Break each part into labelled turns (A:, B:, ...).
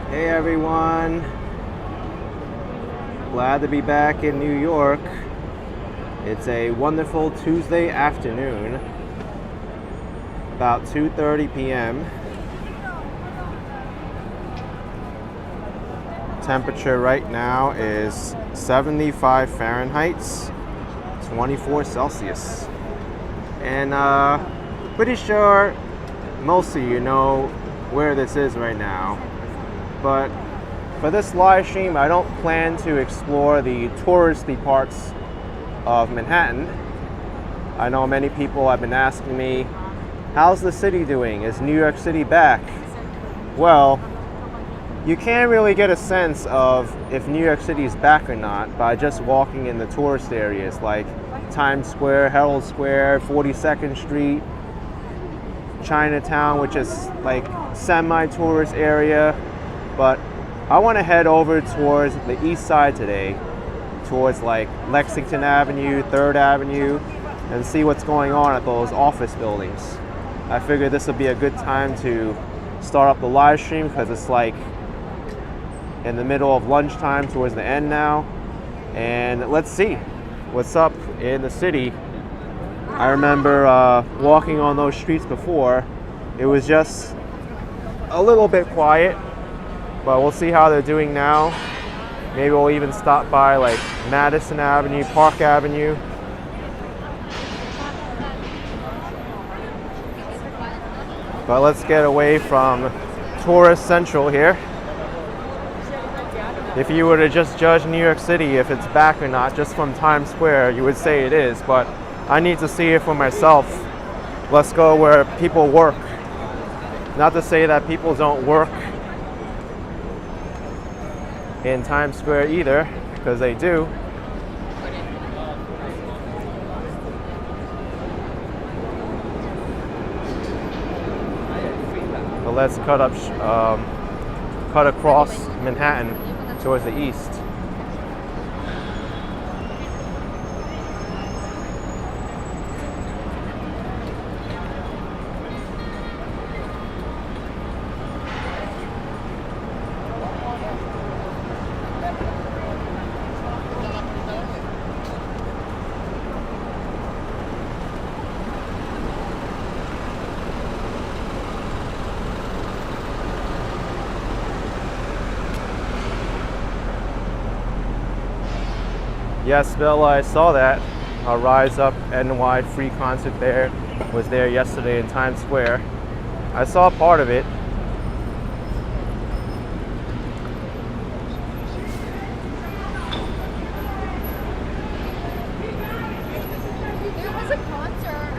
A: Hey everyone, glad to be back in New York. It's a wonderful Tuesday afternoon, about 2:30 p.m. Temperature right now is 75 Fahrenheit, 24 Celsius. And pretty sure most of you know where this is right now. But for this live stream, I don't plan to explore the touristy parts of Manhattan. I know many people have been asking me, how's the city doing? Is New York City back? Well, you can't really get a sense of if New York City is back or not by just walking in the tourist areas like Times Square, Herald Square, 42nd Street, Chinatown, which is like semi-tourist area. But I want to head over towards the east side today, towards like Lexington Avenue, 3rd Avenue, and see what's going on at those office buildings. I figured this would be a good time to start up the live stream because it's like in the middle of lunchtime towards the end now. And let's see what's up in the city. I remember walking on those streets before. It was just a little bit quiet. But we'll see how they're doing now. Maybe we'll even stop by like Madison Avenue, Park Avenue. But let's get away from Tourist Central here. If you were to just judge New York City if it's back or not just from Times Square, you would say it is, but I need to see it for myself. Let's go where people work. Not to say that people don't work in Times Square either, because they do. But let's cut across Manhattan towards the east. Yes, Bella, I saw that. A Rise Up NY free concert there was there yesterday in Times Square. I saw part of it.
B: There was a concert.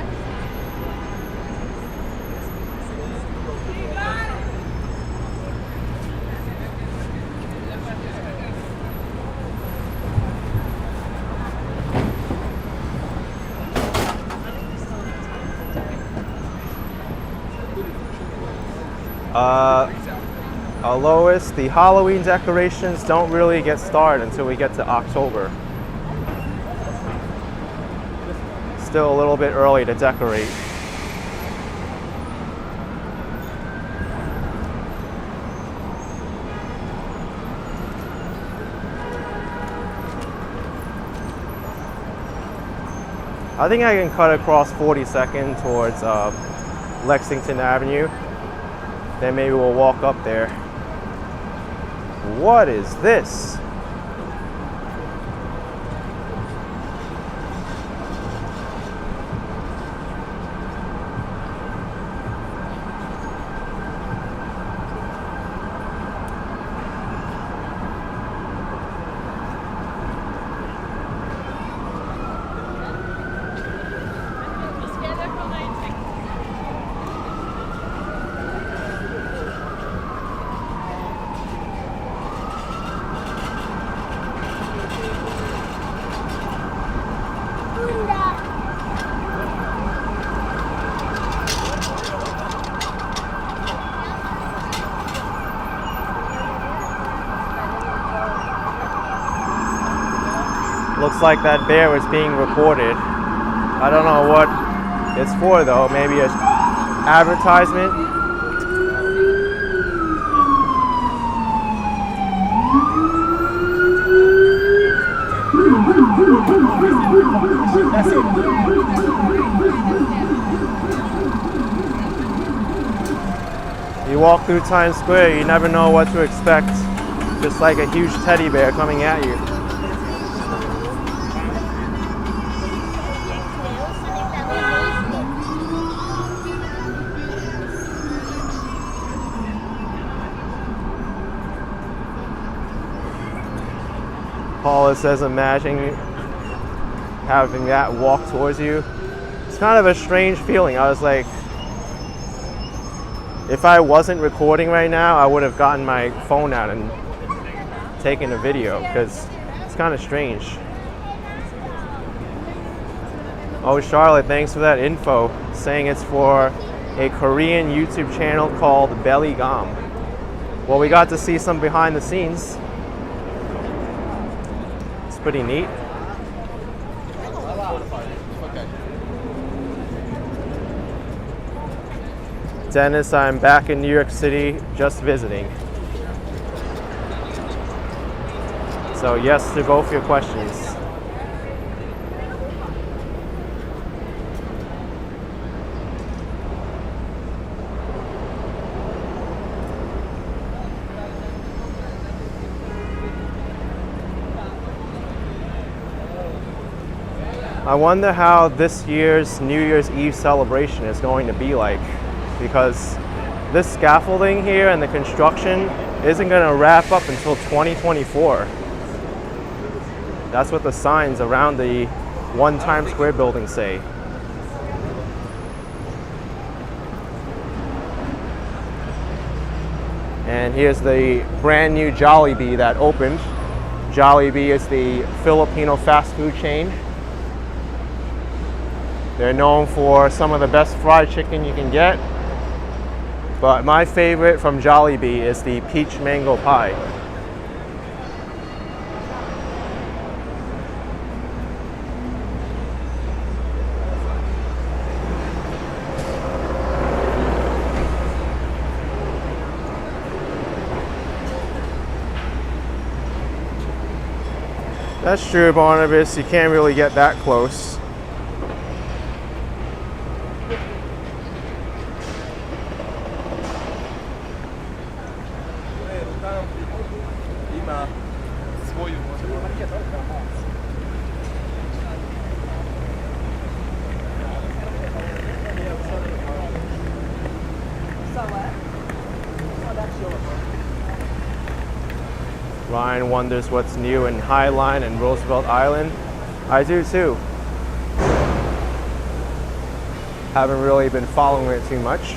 A: Lois, the Halloween decorations don't really get started until we get to October. Still a little bit early to decorate. I think I can cut across 42nd towards Lexington Avenue. Then maybe we'll walk up there. What is this? Looks like that bear was being recorded. I don't know what it's for though. Maybe an advertisement. You walk through Times Square, you never know what to expect. Just like a huge teddy bear coming at you. Paula says, imagine having that walk towards you. It's kind of a strange feeling. I was like, if I wasn't recording right now, I would have gotten my phone out and taken a video because it's kind of strange. Oh, Charlotte, thanks for that info, saying it's for a Korean YouTube channel called Belly Gom. Well, we got to see some behind the scenes. Pretty neat. Dennis, I'm back in New York City just visiting. So yes to both your questions. I wonder how this year's New Year's Eve celebration is going to be like, because this scaffolding here and the construction isn't going to wrap up until 2024. That's what the signs around the One Times Square building say. And here's the brand new Jollibee that opened. Jollibee is the Filipino fast food chain. They're known for some of the best fried chicken you can get. But my favorite from Jollibee is the peach mango pie. That's true, Barnabas. You can't really get that close. Ryan wonders what's new in Highline and Roosevelt Island. I do too. Haven't really been following it too much.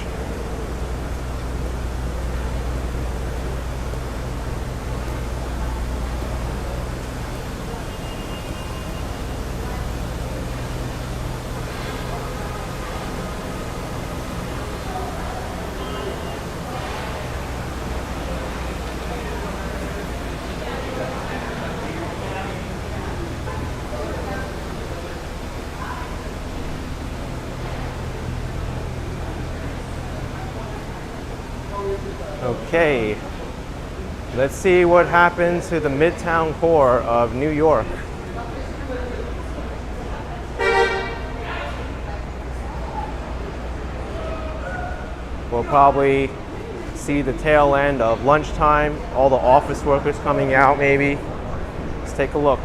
A: Okay, let's see what happened to the Midtown core of New York. We'll probably see the tail end of Lunchtime, all the office workers coming out maybe. Let's take a look.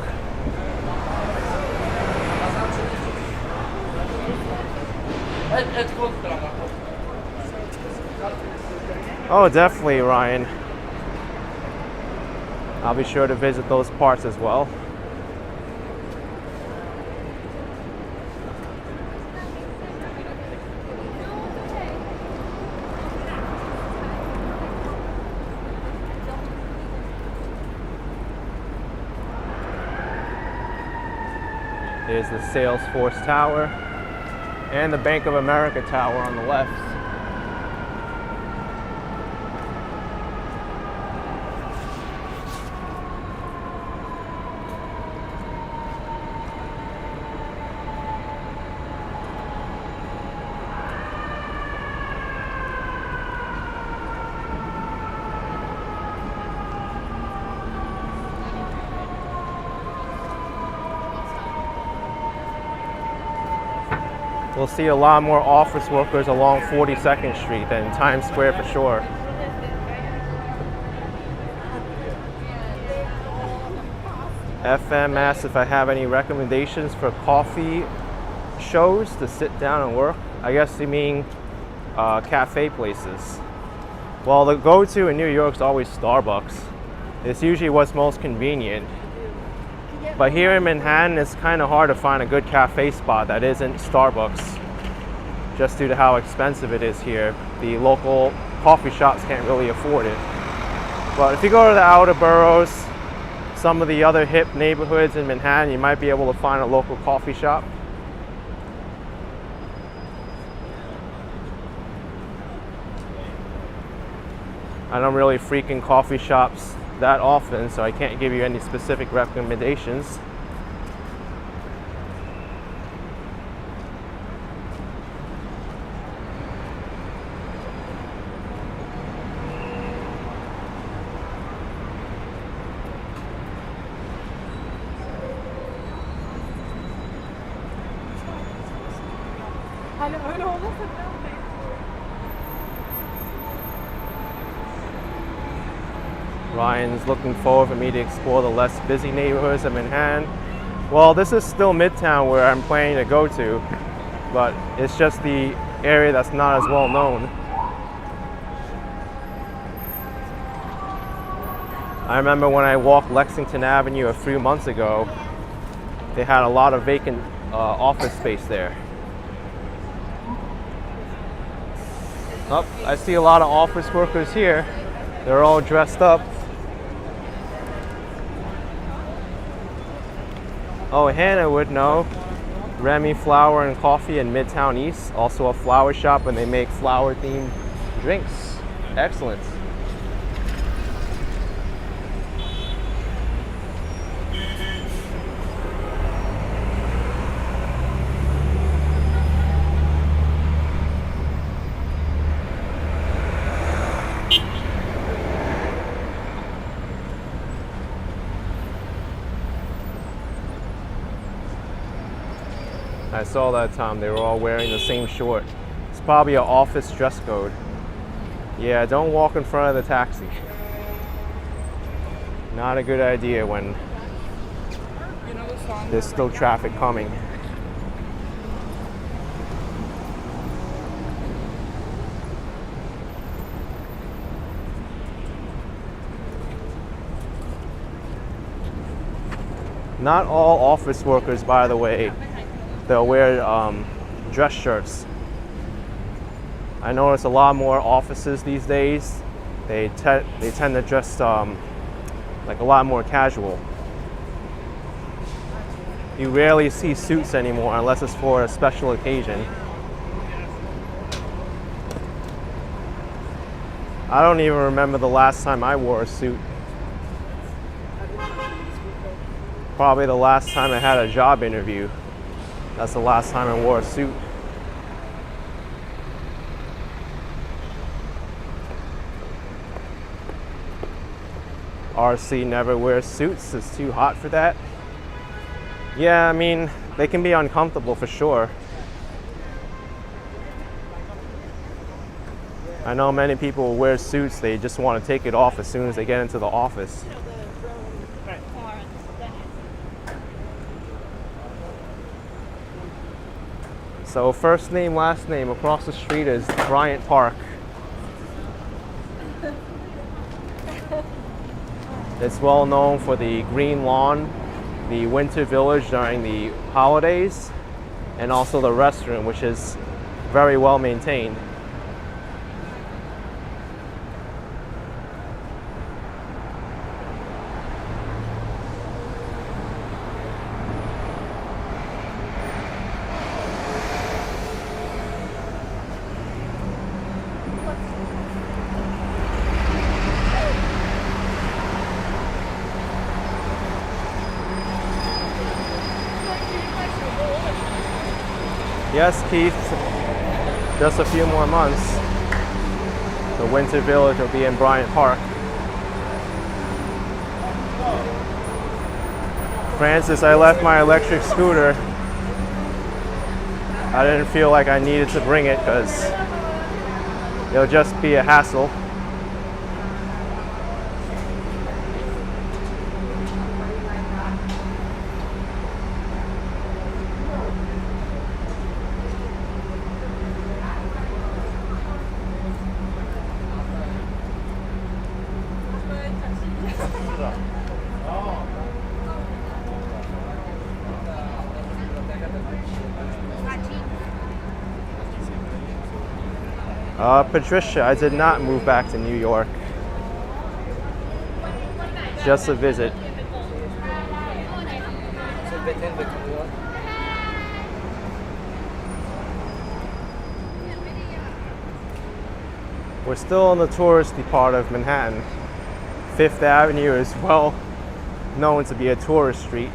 A: Oh, definitely, Ryan. I'll be sure to visit those parts as well. There's the Salesforce Tower and the Bank of America Tower on the left. We'll see a lot more office workers along 42nd Street than Times Square for sure. FM asks if I have any recommendations for coffee shows to sit down and work. I guess you mean cafe places. Well, the go-to in New York is always Starbucks. It's usually what's most convenient. But here in Manhattan, it's kind of hard to find a good cafe spot that isn't Starbucks, just due to how expensive it is here. The local coffee shops can't really afford it. But if you go to the outer boroughs, some of the other hip neighborhoods in Manhattan, you might be able to find a local coffee shop. I don't really frequent coffee shops that often, so I can't give you any specific recommendations. Ryan's looking forward for me to explore the less busy neighborhoods of Manhattan. Well, this is still Midtown where I'm planning to go to, but it's just the area that's not as well known. I remember when I walked Lexington Avenue a few months ago, they had a lot of vacant office space there. Oh, I see a lot of office workers here. They're all dressed up. Oh, Hannah would know. Remy Flower and Coffee in Midtown East, also a flower shop, and they make flower-themed drinks. Excellent. I saw that time, they were all wearing the same short. It's probably an office dress code. Yeah, don't walk in front of the taxi. Not a good idea when there's still traffic coming. Not all office workers, by the way, they'll wear dress shirts. I notice a lot more offices these days, they tend to dress like a lot more casual. You rarely see suits anymore unless it's for a special occasion. I don't even remember the last time I wore a suit. Probably the last time I had a job interview. That's the last time I wore a suit. RC never wears suits, it's too hot for that. Yeah, I mean, they can be uncomfortable for sure. I know many people wear suits, they just want to take it off as soon as they get into the office. So first name, last name, across the street is Bryant Park. It's well known for the green lawn, the winter village during the holidays, and also the restroom, which is very well maintained. Yes, Keith, just a few more months. The winter village will be in Bryant Park. Francis, I left my electric scooter. I didn't feel like I needed to bring it because it'll just be a hassle. Patricia, I did not move back to New York. Just a visit. We're still in the touristy part of Manhattan. Fifth Avenue is well known to be a tourist street.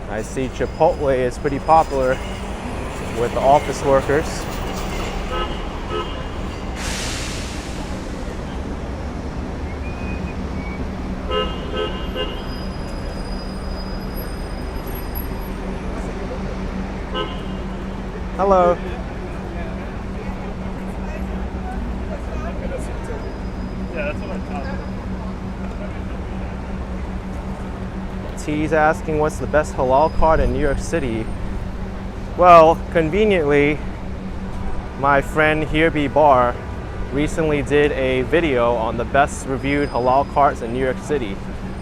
A: I see Chipotle is pretty popular with the office workers. Hello. He's asking what's the best halal cart in New York City. Well, conveniently, my friend Hereby Bar recently did a video on the best reviewed halal carts in New York City,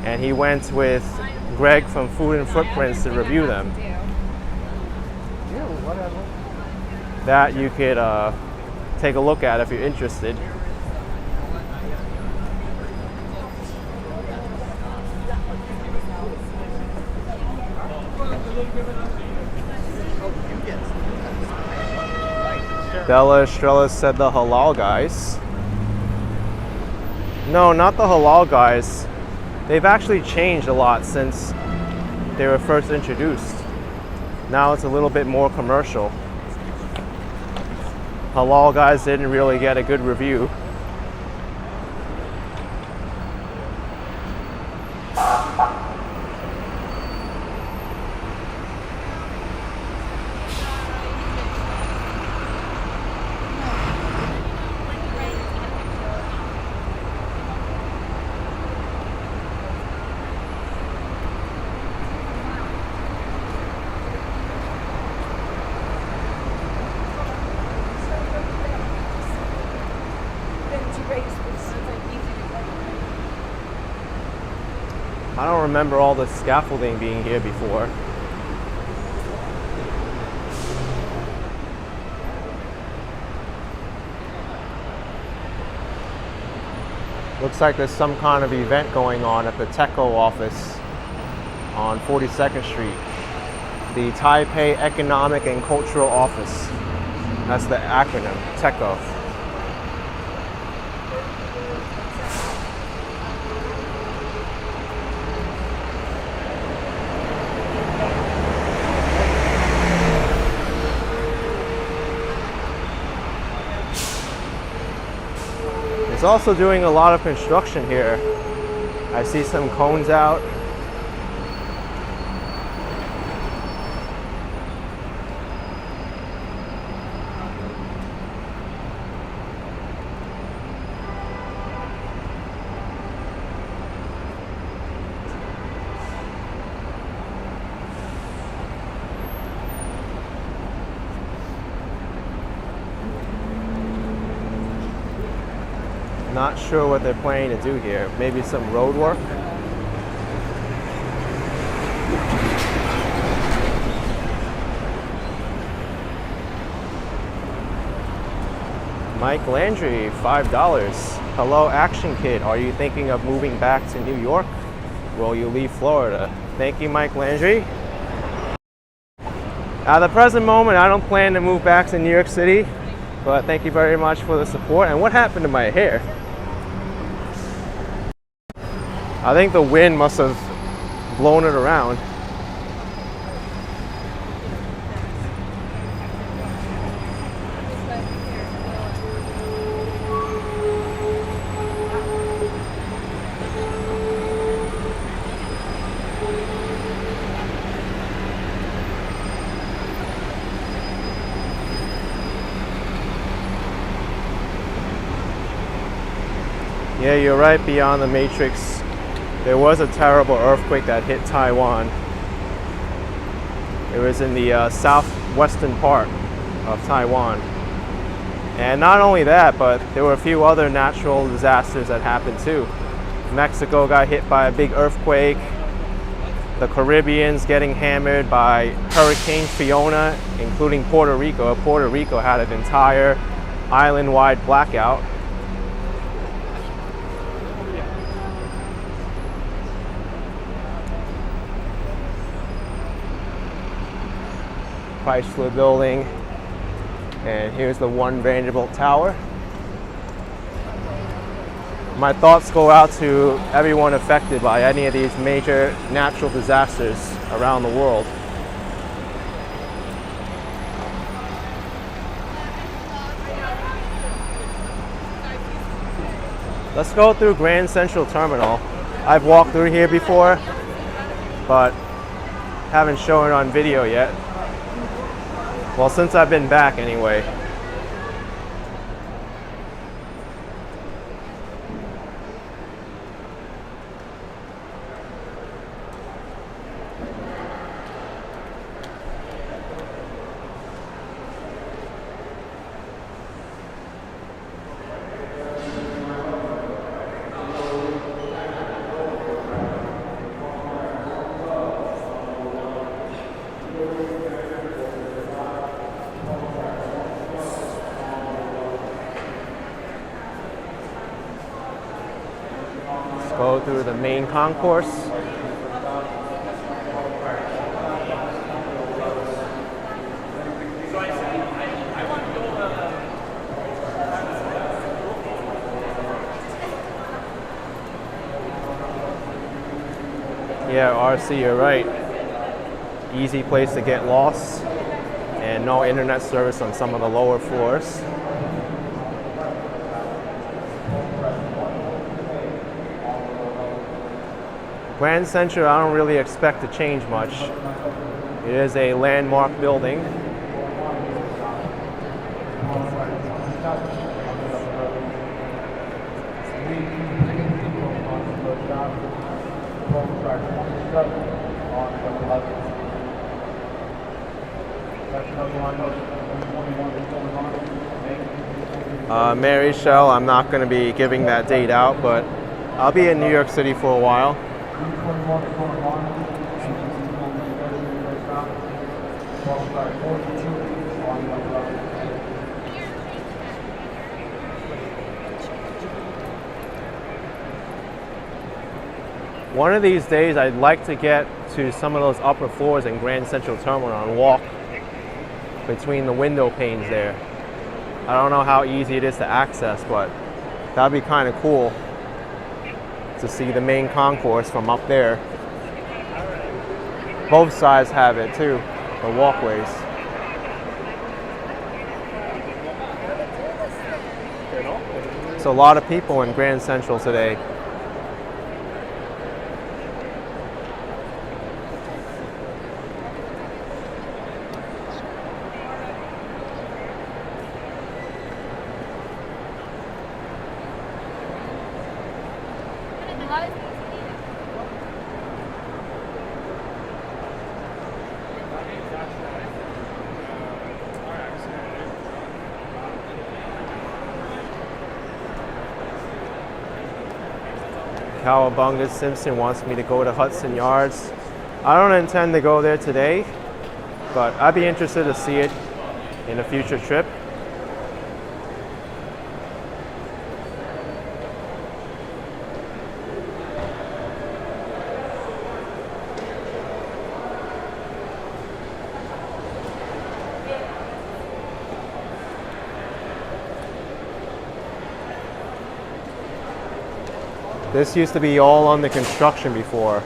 A: and he went with Greg from Food and Footprints to review them. That you could take a look at if you're interested. Bella Estrella said the halal guys. No, not the halal guys. They've actually changed a lot since they were first introduced. Now it's a little bit more commercial. Halal guys didn't really get a good review. remember all the scaffolding being here before. Looks like there's some kind of event going on at the TECO office on 42nd Street. The Taipei Economic and Cultural Office. That's the acronym, TECO. It's also doing a lot of construction here. I see some cones out. Not sure what they're planning to do here. Maybe some road work. Mike Landry, $5. Hello, Action Kid. Are you thinking of moving back to New York? Will you leave Florida? Thank you, Mike Landry. At the present moment, I don't plan to move back to New York City, but thank you very much for the support. And what happened to my hair? I think the wind must have blown it around. Yeah, you're right, beyond the matrix. There was a terrible earthquake that hit Taiwan. It was in the southwestern part of Taiwan. And not only that, but there were a few other natural disasters that happened too. Mexico got hit by a big earthquake. The Caribbean's getting hammered by Hurricane Fiona, including Puerto Rico. Puerto Rico had an entire island-wide blackout. Chrysler Building, and here's the One Vanderbilt Tower. My thoughts go out to everyone affected by any of these major natural disasters around the world. Let's go through Grand Central Terminal. I've walked through here before, but haven't shown it on video yet. Well, since I've been back anyway. Go through the main concourse. Yeah, RC, you're right. Easy place to get lost, and no internet service on some of the lower floors. Grand Central, I don't really expect to change much. It is a landmark building. Mary Shell, I'm not going to be giving that date out, but I'll be in New York City for a while. One of these days, I'd like to get to some of those upper floors in Grand Central Terminal and walk between the window panes there. I don't know how easy it is to access, but that'd be kind of cool to see the main concourse from up there. Both sides have it too, the walkways. There's a lot of people in Grand Central today. Cowabunga Simpson wants me to go to Hudson Yards. I don't intend to go there today, but I'd be interested to see it in a future trip. This used to be all under construction before,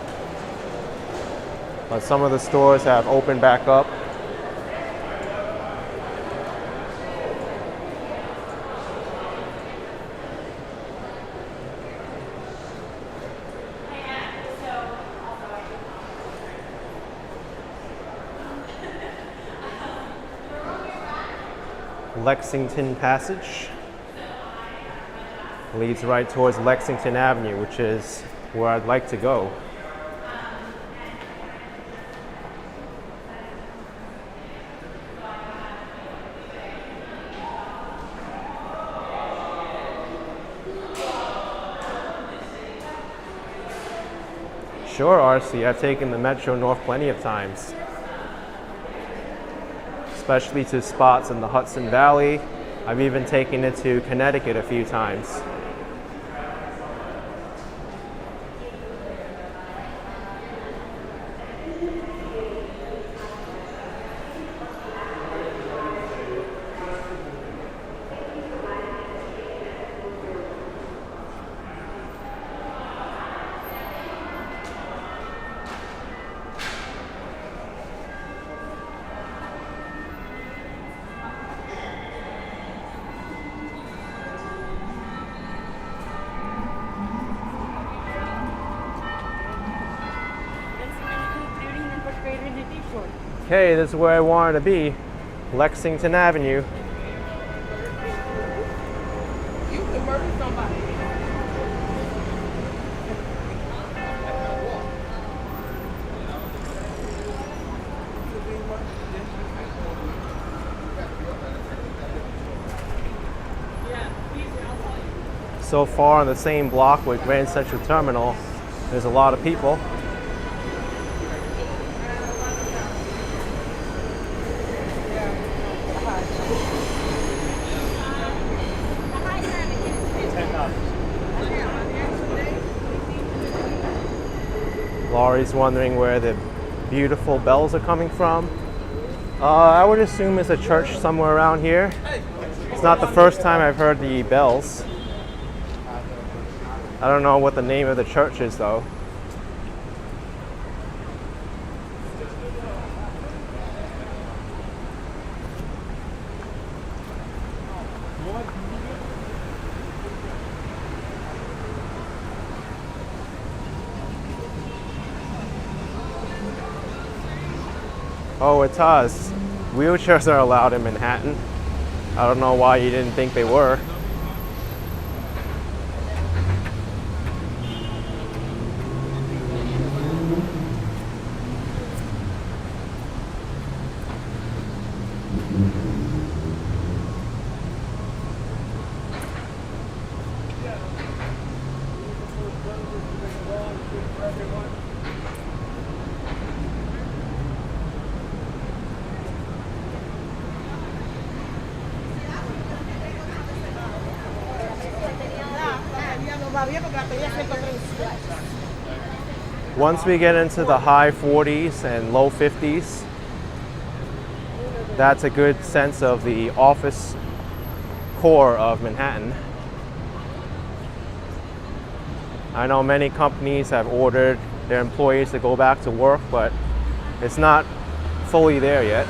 A: but some of the stores have opened back up. Lexington Passage leads right towards Lexington Avenue, which is where I'd like to go. Sure, RC, I've taken the Metro North plenty of times, especially to spots in the Hudson Valley. I've even taken it to Connecticut a few times. Okay, this is where I wanted to be, Lexington Avenue.
C: You can murder somebody.
A: So far on the same block with Grand Central Terminal, there's a lot of people. Laurie's wondering where the beautiful bells are coming from. I would assume it's a church somewhere around here. It's not the first time I've heard the bells. I don't know what the name of the church is though. Oh, it does. Wheelchairs are allowed in Manhattan. I don't know why you didn't think they were.
C: Everyone.
A: Once we get into the high 40s and low 50s, that's a good sense of the office core of Manhattan. I know many companies have ordered their employees to go back to work, but it's not fully there yet.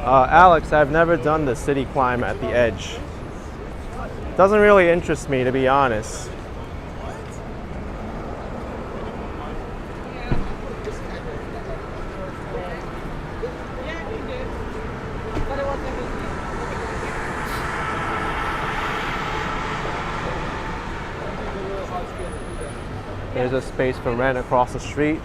A: Alex, I've never done the city climb at the edge. Doesn't really interest me, to be honest. There's a space for rent across the street.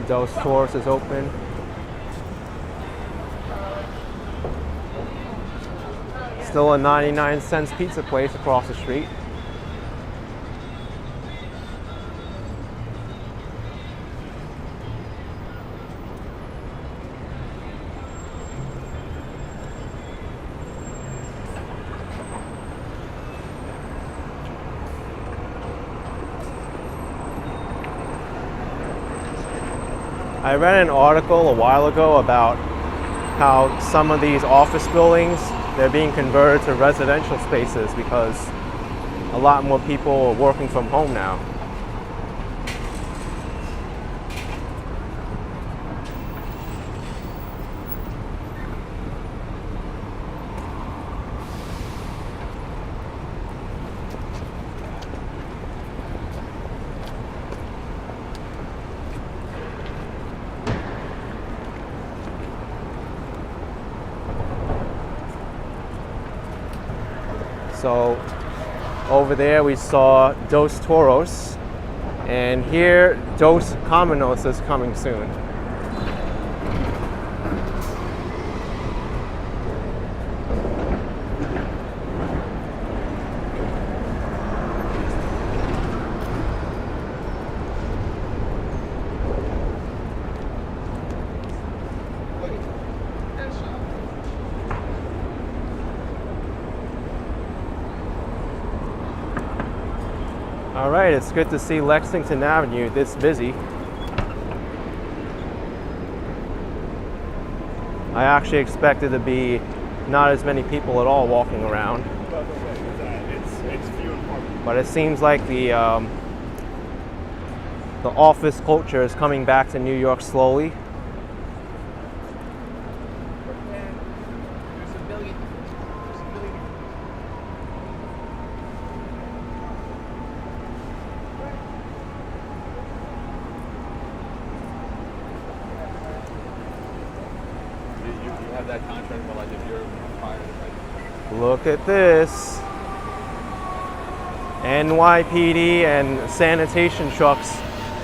A: Dos Tours is open. Still a 99-cent pizza place across the street. I read an article a while ago about how some of these office buildings, they're being converted to residential spaces because a lot more people are working from home now. So over there we saw Dos Toros, and here Dos Caminos is coming soon. All right, it's good to see Lexington Avenue this busy. I actually expected to be not as many people at all walking around. But it seems like the office culture is coming back to New York slowly.
D: That contract, but like if you're fired, right?
A: Look at this. NYPD and sanitation trucks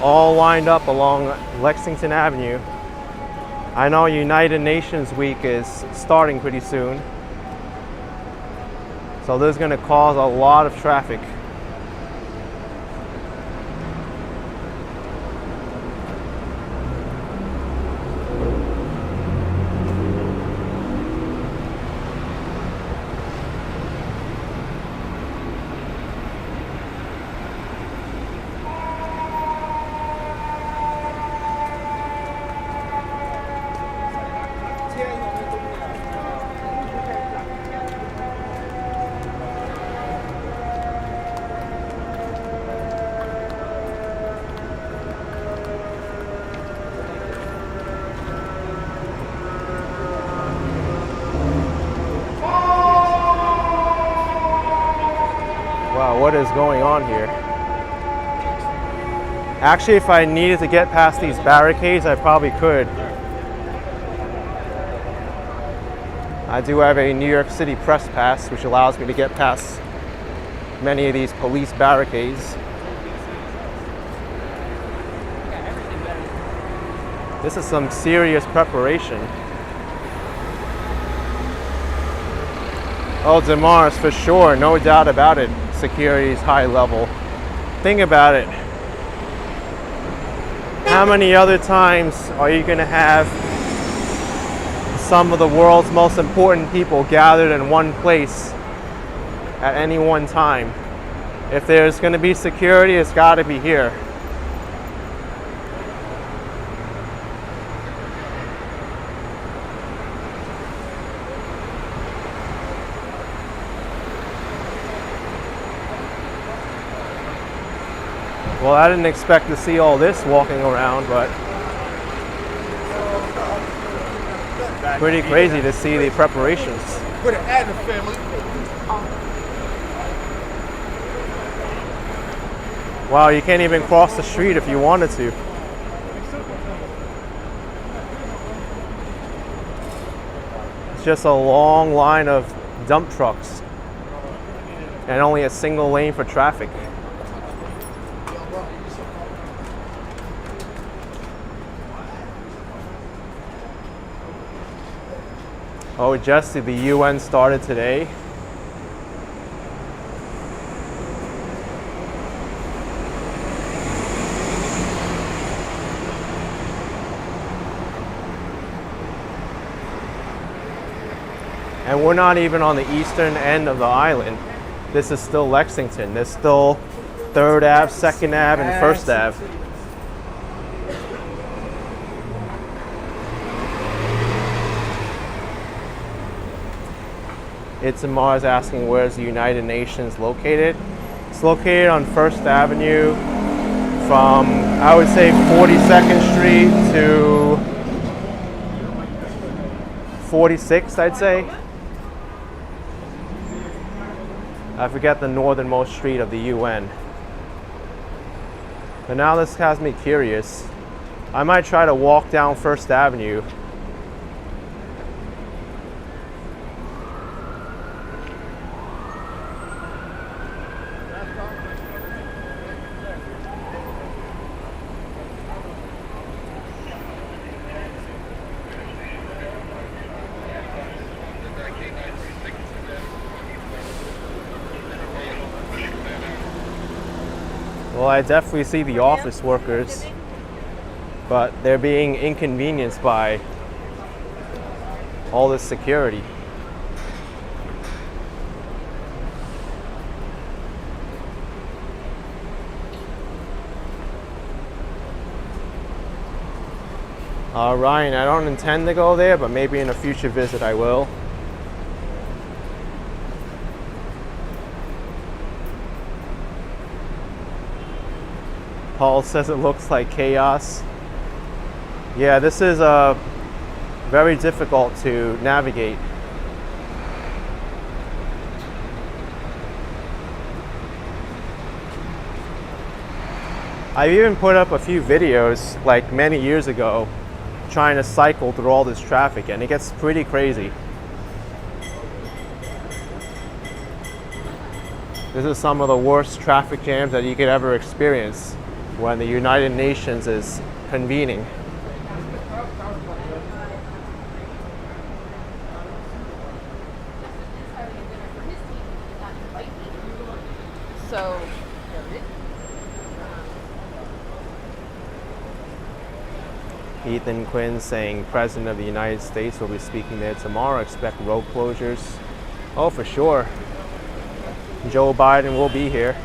A: all lined up along Lexington Avenue. I know United Nations Week is starting pretty soon, so this is going to cause a lot of traffic. Wow, what is going on here? Actually, if I needed to get past these barricades, I probably could. I do have a New York City press pass, which allows me to get past many of these police barricades. This is some serious preparation. Oh, Demar's for sure, no doubt about it. Security's high level. Think about it. How many other times are you going to have some of the world's most important people gathered in one place at any one time? If there's going to be security, it's got to be here. Well, I didn't expect to see all this walking around, but pretty crazy to see the preparations.
E: With an added family.
A: Wow, you can't even cross the street if you wanted to. It's just a long line of dump trucks and only a single lane for traffic. Oh, Jesse, the UN started today. And we're not even on the eastern end of the island. This is still Lexington. There's still 3rd Ave, 2nd Ave, and 1st Ave. Itamar asking where's the United Nations located. It's located on 1st Avenue from, I would say, 42nd Street to 46th, I'd say. I forget the northernmost street of the UN. But now this has me curious. I might try to walk down 1st Avenue. Well, I definitely see the office workers, but they're being inconvenienced by all this security. Ryan, I don't intend to go there, but maybe in a future visit I will. Paul says it looks like chaos. Yeah, this is very difficult to navigate. I've even put up a few videos like many years ago trying to cycle through all this traffic, and it gets pretty crazy. This is some of the worst traffic jams that you could ever experience when the United Nations is convening.
C: So,
A: Ethan Quinn saying President of the United States will be speaking there tomorrow. Expect road closures. Oh, for sure. Joe Biden will be here,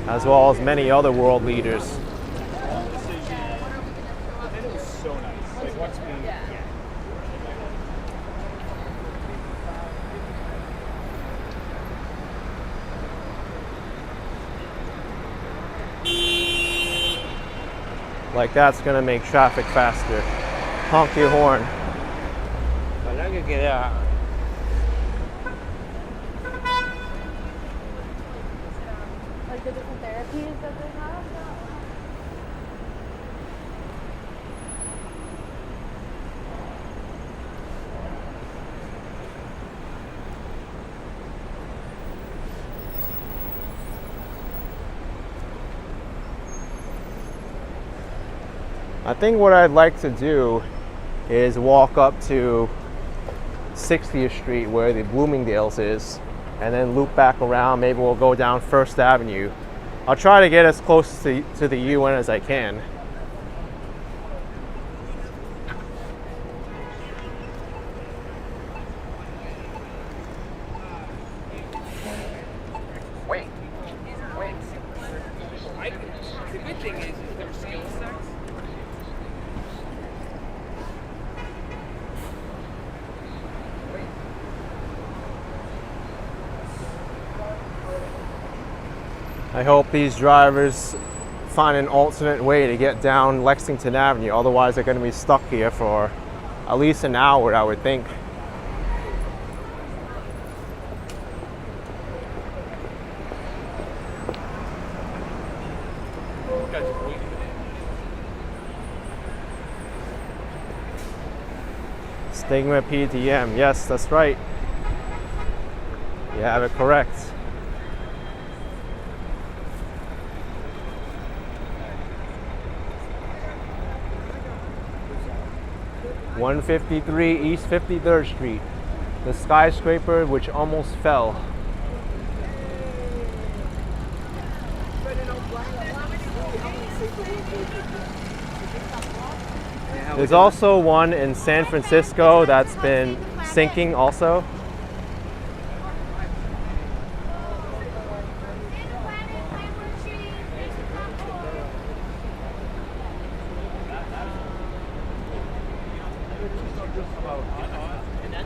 A: as well as many other world leaders. Like that's gonna make traffic faster. Honk your horn.
B: Like the different therapies that they have.
A: I think what I'd like to do is walk up to 60th Street where the Bloomingdale's is, and then loop back around. Maybe we'll go down First Avenue. I'll try to get as close to the UN as I can.
E: Wait. The good thing is their skill sets.
A: I hope these drivers find an alternate way to get down Lexington Avenue. Otherwise, they're going to be stuck here for at least an hour, I would think. Stigma PDM. Yes, that's right. You have it correct. (153) East 53rd Street, the skyscraper which almost fell. There's also one in San Francisco that's been sinking also.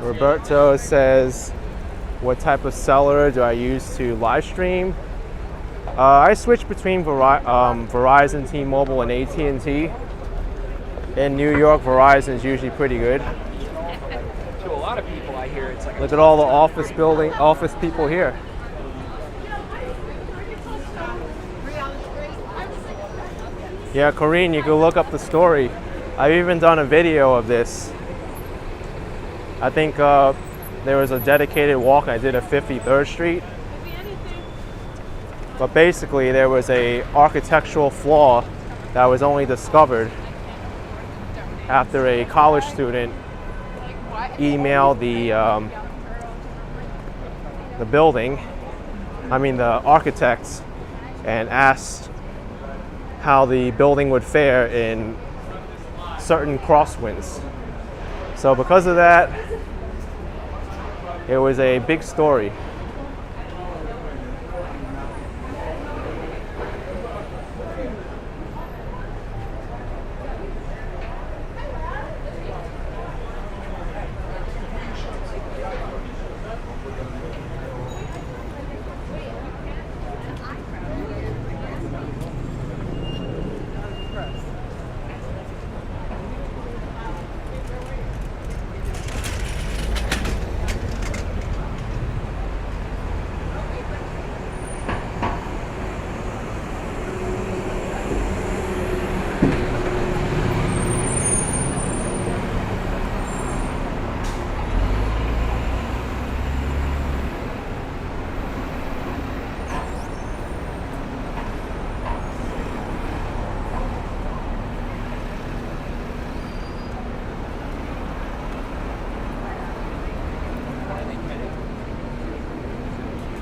A: Roberto says, what type of cellular do I use to live stream? I switch between Verizon, T-Mobile, and AT&T. In New York, Verizon is usually pretty good.
E: To a lot of people, I hear it's like.
A: Look at all the office people here. Yeah, Corrine, you can look up the story. I've even done a video of this. I think there was a dedicated walk I did at 53rd Street. But basically, there was a architectural flaw that was only discovered after a college student emailed the architects, and asked how the building would fare in certain crosswinds. So because of that, it was a big story.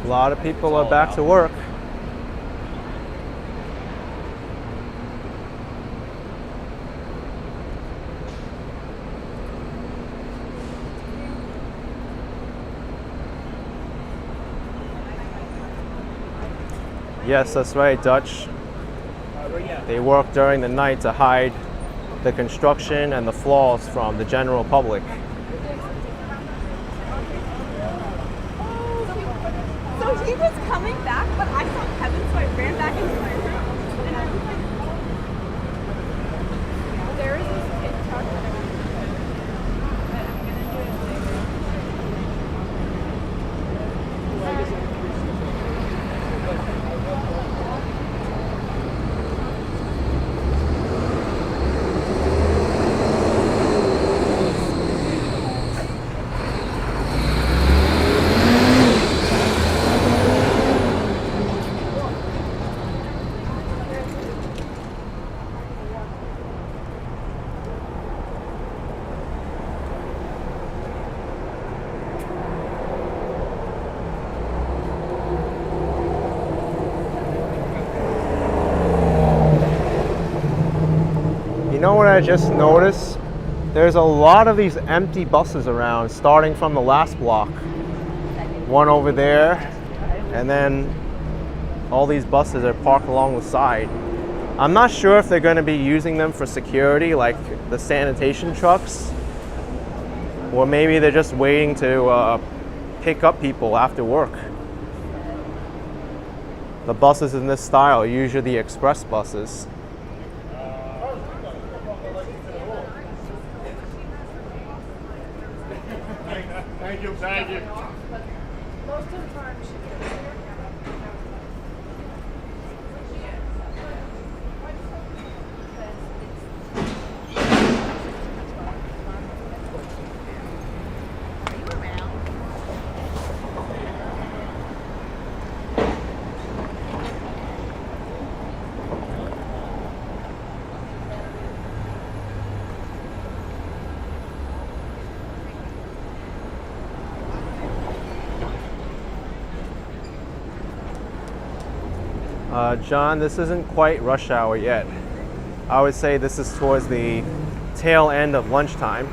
A: A lot of people are back to work. Yes, that's right, Dutch. They work during the night to hide the construction and the flaws from the general public.
C: So he was coming back, but I saw Kevin, so I ran back into my room. And I was like, there is this TikTok that I want to put, but I'm going to do it later.
A: know what I just noticed? There's a lot of these empty buses around, starting from the last block. One over there, and then all these buses are parked along the side. I'm not sure if they're going to be using them for security, like the sanitation trucks, or maybe they're just waiting to pick up people after work. The buses in this style are usually the express buses.
D: Thank you, thank you.
B: Most of the time,
A: John, this isn't quite rush hour yet. I would say this is towards the tail end of lunchtime.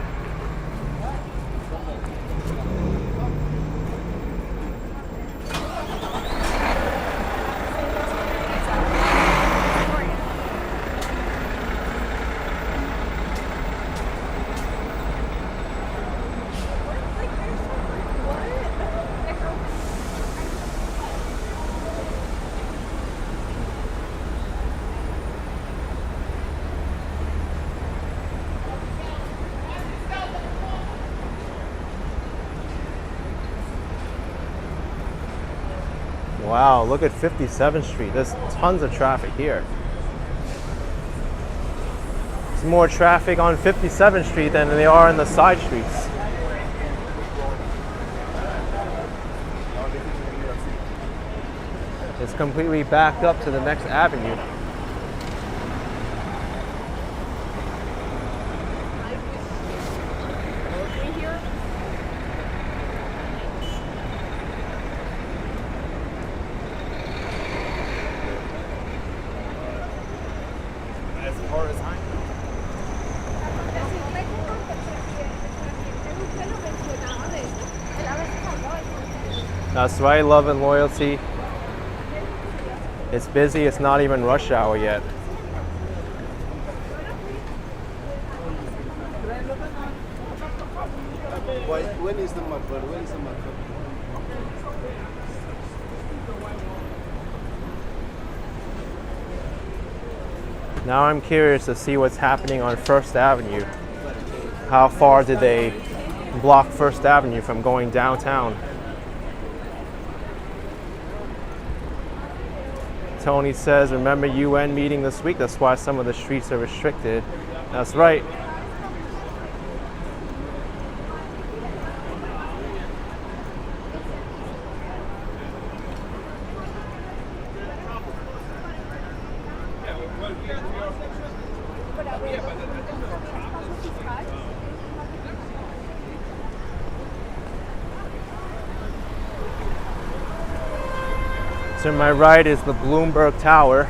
A: Wow, look at 57th Street. There's tons of traffic here. There's more traffic on 57th Street than there are in the side streets. It's completely backed up to the next avenue. That's right, love and loyalty. It's busy, it's not even rush hour yet.
F: When is the mud? When is the mud?
A: Now I'm curious to see what's happening on First Avenue. How far did they block First Avenue from going downtown? Tony says, remember UN meeting this week? That's why some of the streets are restricted. That's right. To my right is the Bloomberg Tower.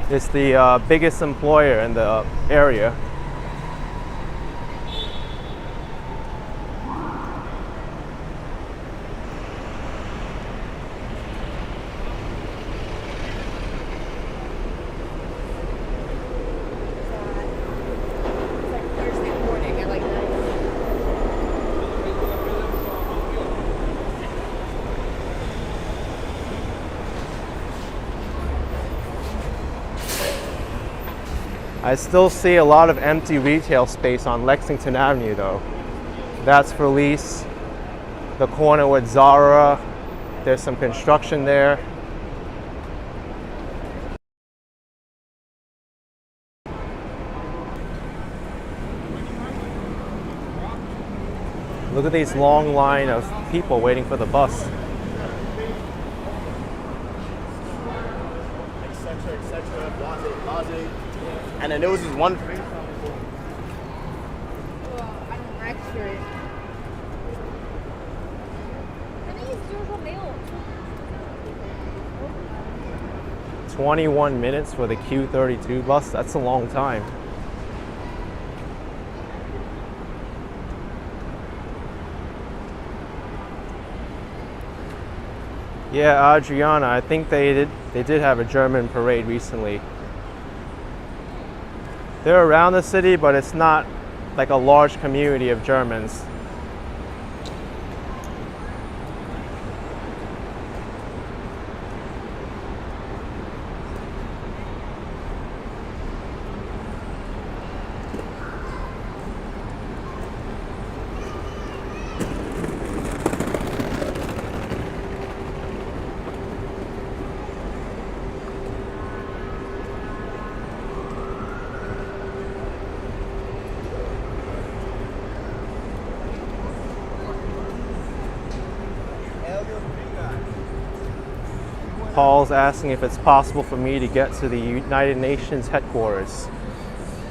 A: It's the biggest employer in the area. I still see a lot of empty retail space on Lexington Avenue though. That's for lease. The corner with Zara, there's some construction there. Look at these long line of people waiting for the bus.
F: And then there was this one.
B: I don't actually.
A: 21 minutes for the Q32 bus, that's a long time. Yeah, Adriana, I think they did have a German parade recently. They're around the city, but it's not like a large community of Germans. Paul's asking if it's possible for me to get to the United Nations headquarters.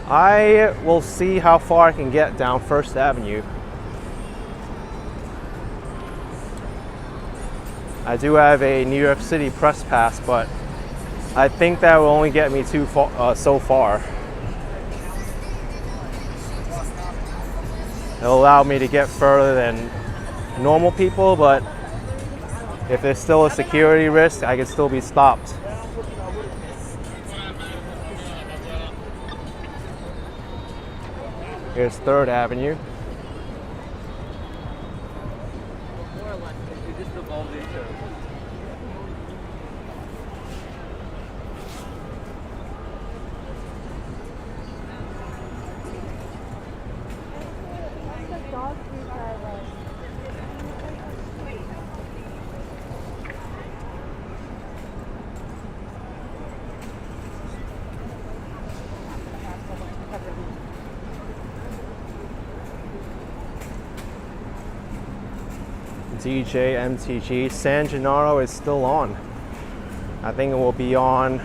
A: I will see how far I can get down First Avenue. I do have a New York City press pass, but I think that will only get me so far. It'll allow me to get further than normal people, but if there's still a security risk, I can still be stopped. Here's 3rd Avenue.
E: More or less, it just evolved into.
B: Dog food driver.
A: DJ MTG. San Gennaro is still on. I think it will be on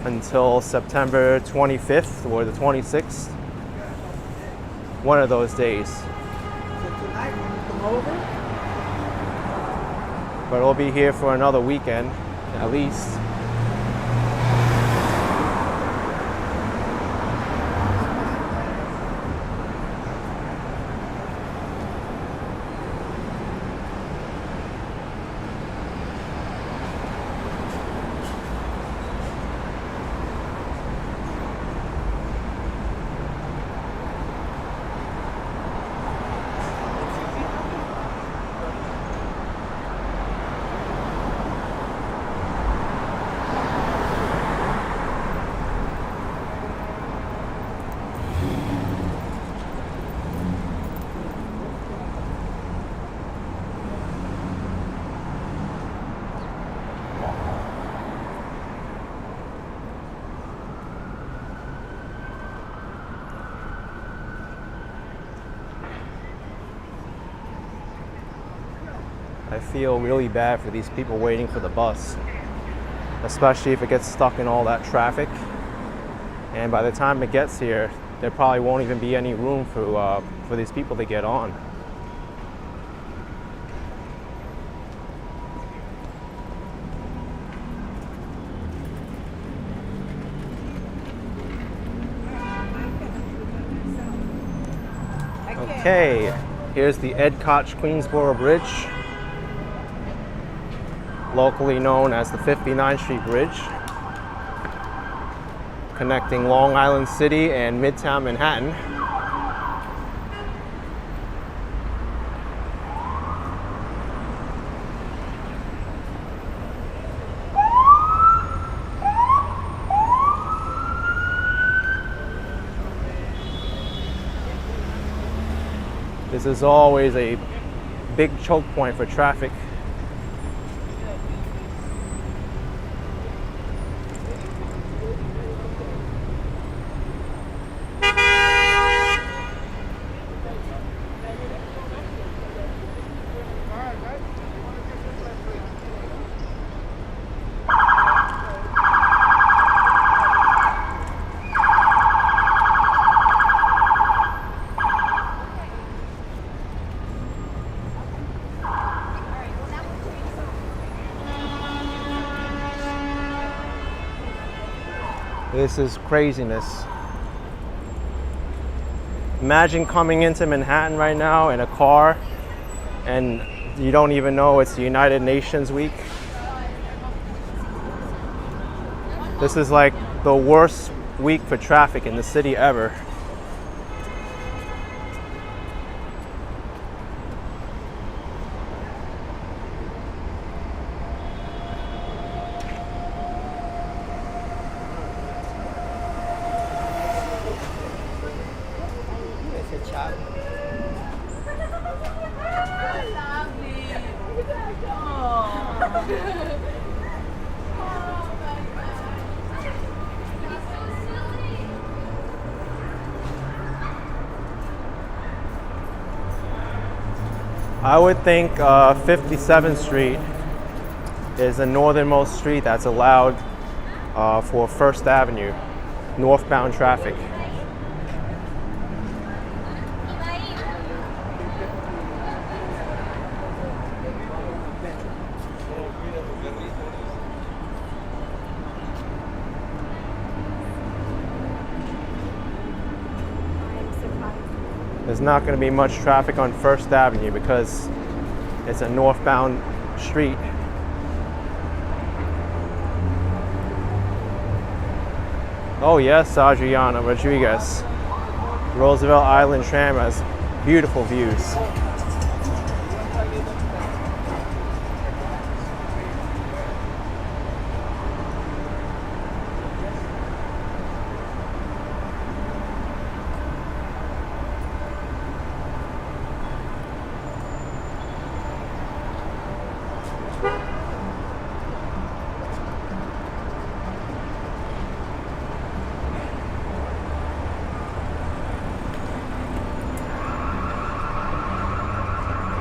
A: until September 25th or the 26th. One of those days. But it'll be here for another weekend, at least. I feel really bad for these people waiting for the bus, especially if it gets stuck in all that traffic. And by the time it gets here, there probably won't even be any room for these people to get on. Okay, here's the Ed Koch Queensborough Bridge, locally known as the 59th Street Bridge, connecting Long Island City and Midtown Manhattan. This is always a big choke point for traffic. This is craziness. Imagine coming into Manhattan right now in a car and you don't even know it's the United Nations week. This is like the worst week for traffic in the city ever. I would think 57th Street is the northernmost street that's allowed for First Avenue, northbound traffic. There's not going to be much traffic on First Avenue because it's a northbound street. Oh yes, Adriana Rodriguez. Roosevelt Island tram has beautiful views.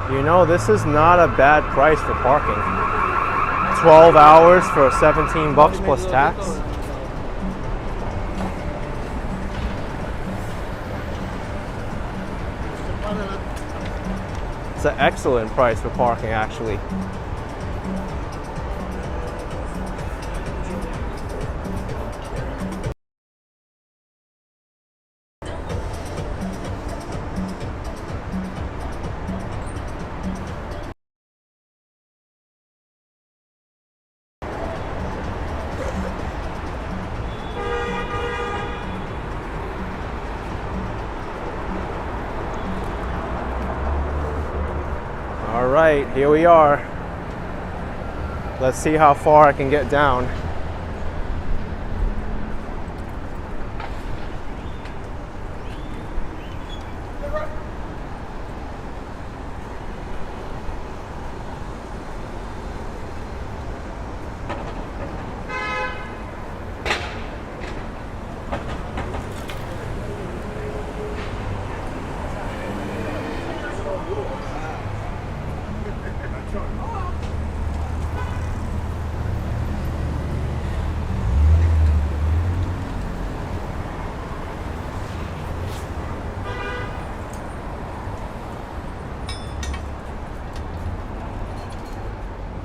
A: You know, this is not a bad price for parking. 12 hours for 17 bucks plus tax. It's an excellent price for parking, actually. All right, here we are. Let's see how far I can get down.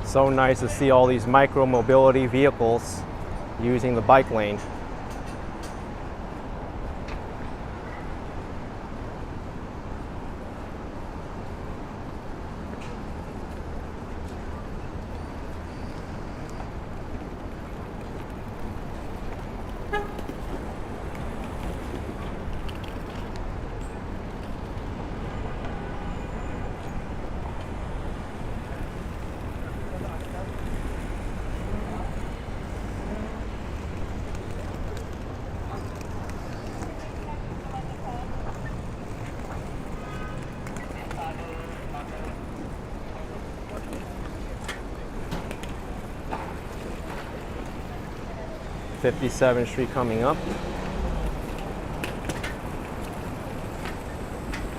A: So nice to see all these micro mobility vehicles using the bike lane. .57th Street coming up.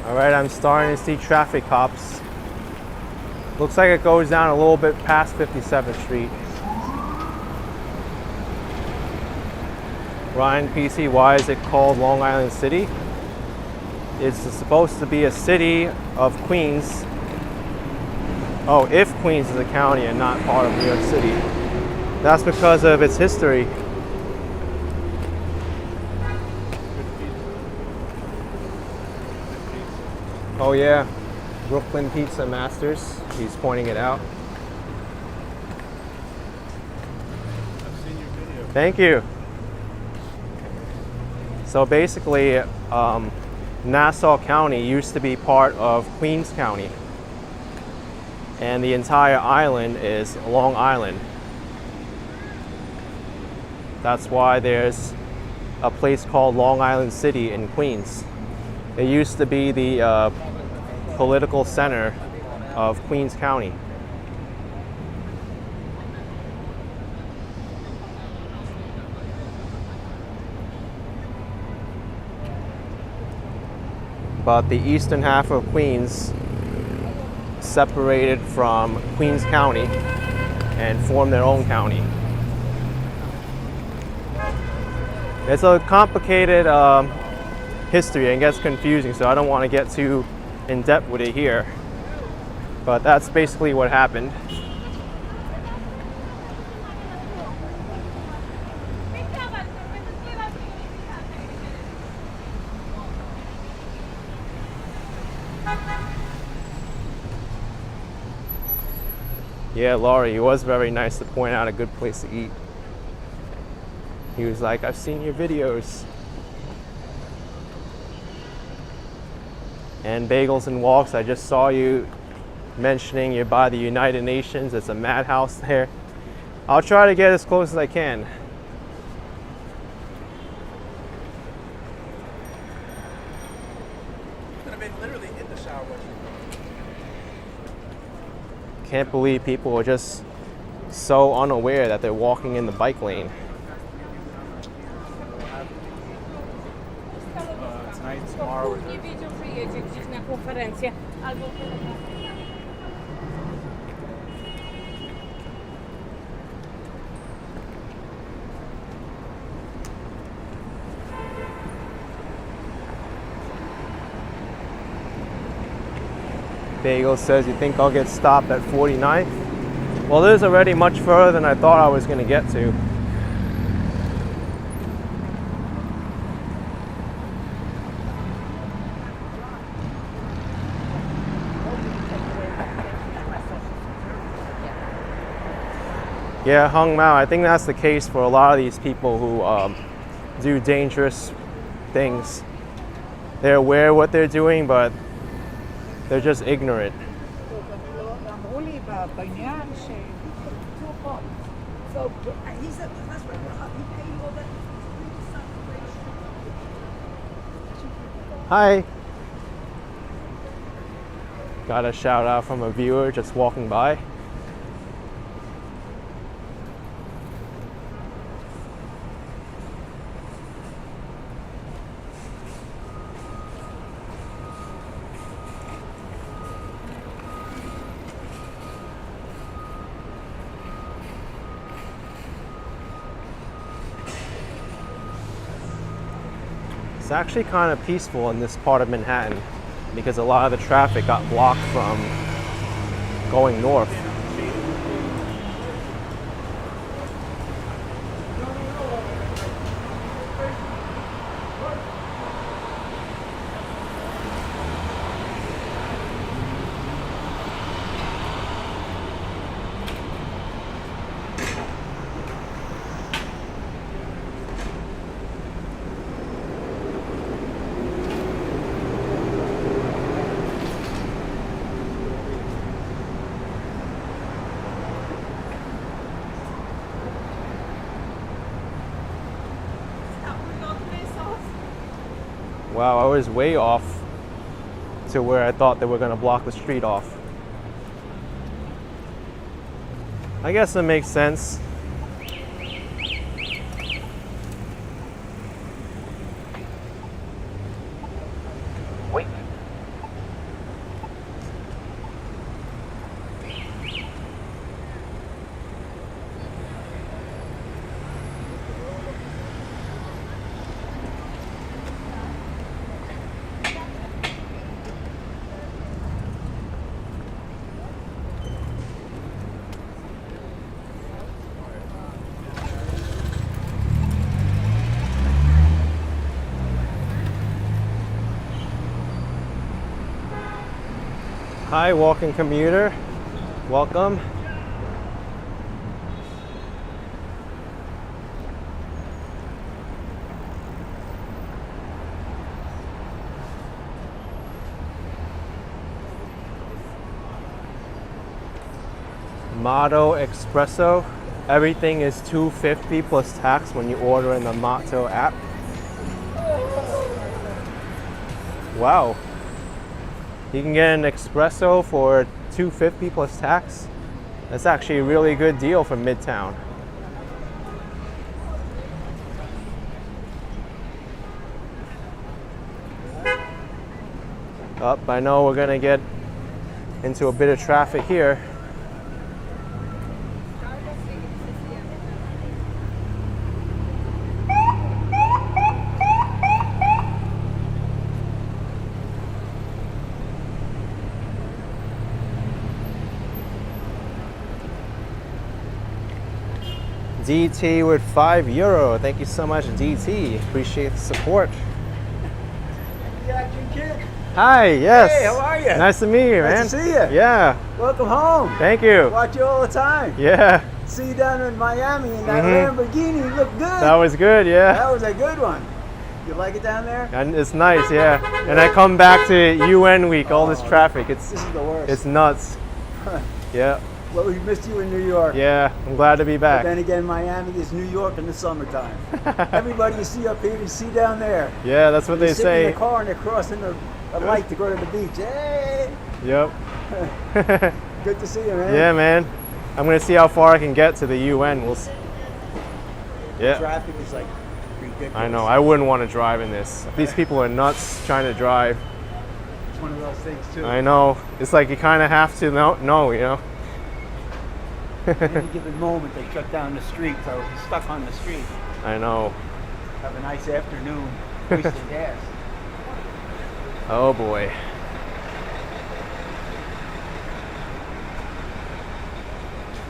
A: All right, I'm starting to see traffic cops. Looks like it goes down a little bit past 57th Street. Ryan PC, why is it called Long Island City? It's supposed to be a city of Queens. Oh, if Queens is a county and not part of New York City. That's because of its history. Oh yeah, Brooklyn Pizza Masters. He's pointing it out.
D: I've seen your video.
A: Thank you. So basically, Nassau County used to be part of Queens County, and the entire island is Long Island. That's why there's a place called Long Island City in Queens. It used to be the political center of Queens County. But the eastern half of Queens separated from Queens County and formed their own county. It's a complicated history and gets confusing, so I don't want to get too in depth with it here. But that's basically what happened. Yeah, Laurie, he was very nice to point out a good place to eat. He was like, I've seen your videos. And Bagels and Walks, I just saw you mentioning you're by the United Nations. It's a madhouse there. I'll try to get as close as I can.
F: Could have been literally in the shower.
A: Can't believe people are just so unaware that they're walking in the bike lane.
F: Tonight, tomorrow.
A: Bagel says, you think I'll get stopped at 49th? Well, this is already much further than I thought I was going to get to. Yeah, Hung Mao, I think that's the case for a lot of these people who do dangerous things. They're aware of what they're doing, but they're just ignorant. Hi. Got a shout out from a viewer just walking by. It's actually kind of peaceful in this part of Manhattan because a lot of the traffic got blocked from going north. Wow, I was way off to where I thought they were going to block the street off. I guess it makes sense. Wait. Hi, walking commuter. Welcome. Motto Espresso. Everything is $2.50 plus tax when you order in the Motto app. Wow. You can get an espresso for $2.50 plus tax. That's actually a really good deal for Midtown. Up, I know we're gonna get into a bit of traffic here. DT with €5. Thank you so much, DT. Appreciate the support.
G: The action kid.
A: Hi, yes.
G: Hey, how are you?
A: Nice to meet you, man.
G: Nice to see you.
A: Yeah.
G: Welcome home.
A: Thank you.
G: Watch you all the time.
A: Yeah.
G: See you down in Miami in that Lamborghini. You look good.
A: That was good, yeah.
G: That was a good one. You like it down there?
A: And it's nice, yeah. And I come back to UN week, all this traffic.
G: This is the worst.
A: It's nuts. Yeah.
G: Well, we missed you in New York.
A: Yeah, I'm glad to be
G: But
A: back.
G: then again, Miami is New York in the summertime. Everybody you see up here, you see down there.
A: Yeah, that's what
G: They
A: they
G: sit
A: say.
G: in the car and they're crossing a light to go to the beach. Hey!
A: Yep.
G: Good to see you, man.
A: Yeah, man. I'm gonna see how far I can get to the UN. We'll see. Yeah.
G: Traffic is like ridiculous.
A: I know. I wouldn't want to drive in this. These people are nuts trying to drive.
G: It's one of those things, too.
A: I know. It's like you kind of have to know, you know.
G: At any given moment, they shut down the street, so if you're stuck on the street,
A: I know.
G: have a nice afternoon, wasting gas.
A: Oh boy.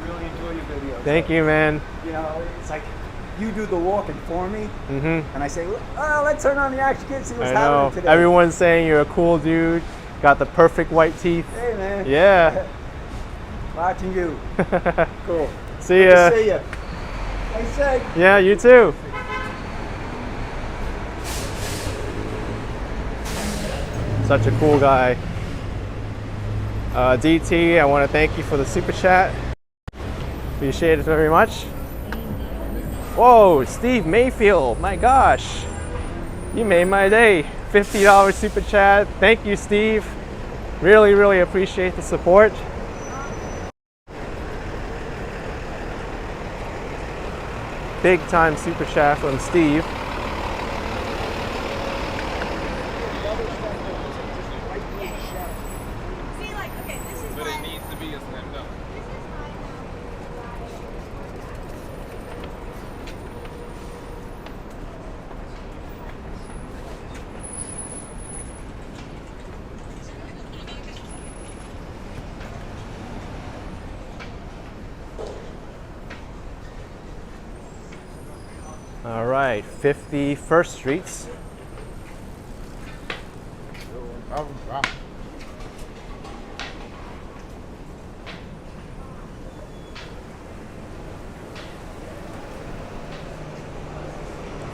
G: Really enjoy your videos.
A: Thank you, man.
G: You know, it's like you do the walking for me,
A: Mhm.
G: and I say, oh, let's turn on the action kid, see what's
A: I know.
G: happening today.
A: Everyone's saying you're a cool dude. Got the perfect white teeth.
G: Hey, man.
A: Yeah.
G: Watching you. Cool.
A: See
G: Good
A: ya.
G: to see you. Stay safe.
A: Yeah, you too. Such a cool guy. DT, I want to thank you for the super chat. Appreciate it very much. Whoa, Steve Mayfield, my gosh. You made my day. $50 super chat. Thank you, Steve. Really, really appreciate the support. Big time super chat from Steve.
C: See, like, okay, this is
E: But
C: why.
E: it needs to be a slam dunk.
A: All right, 51st Streets.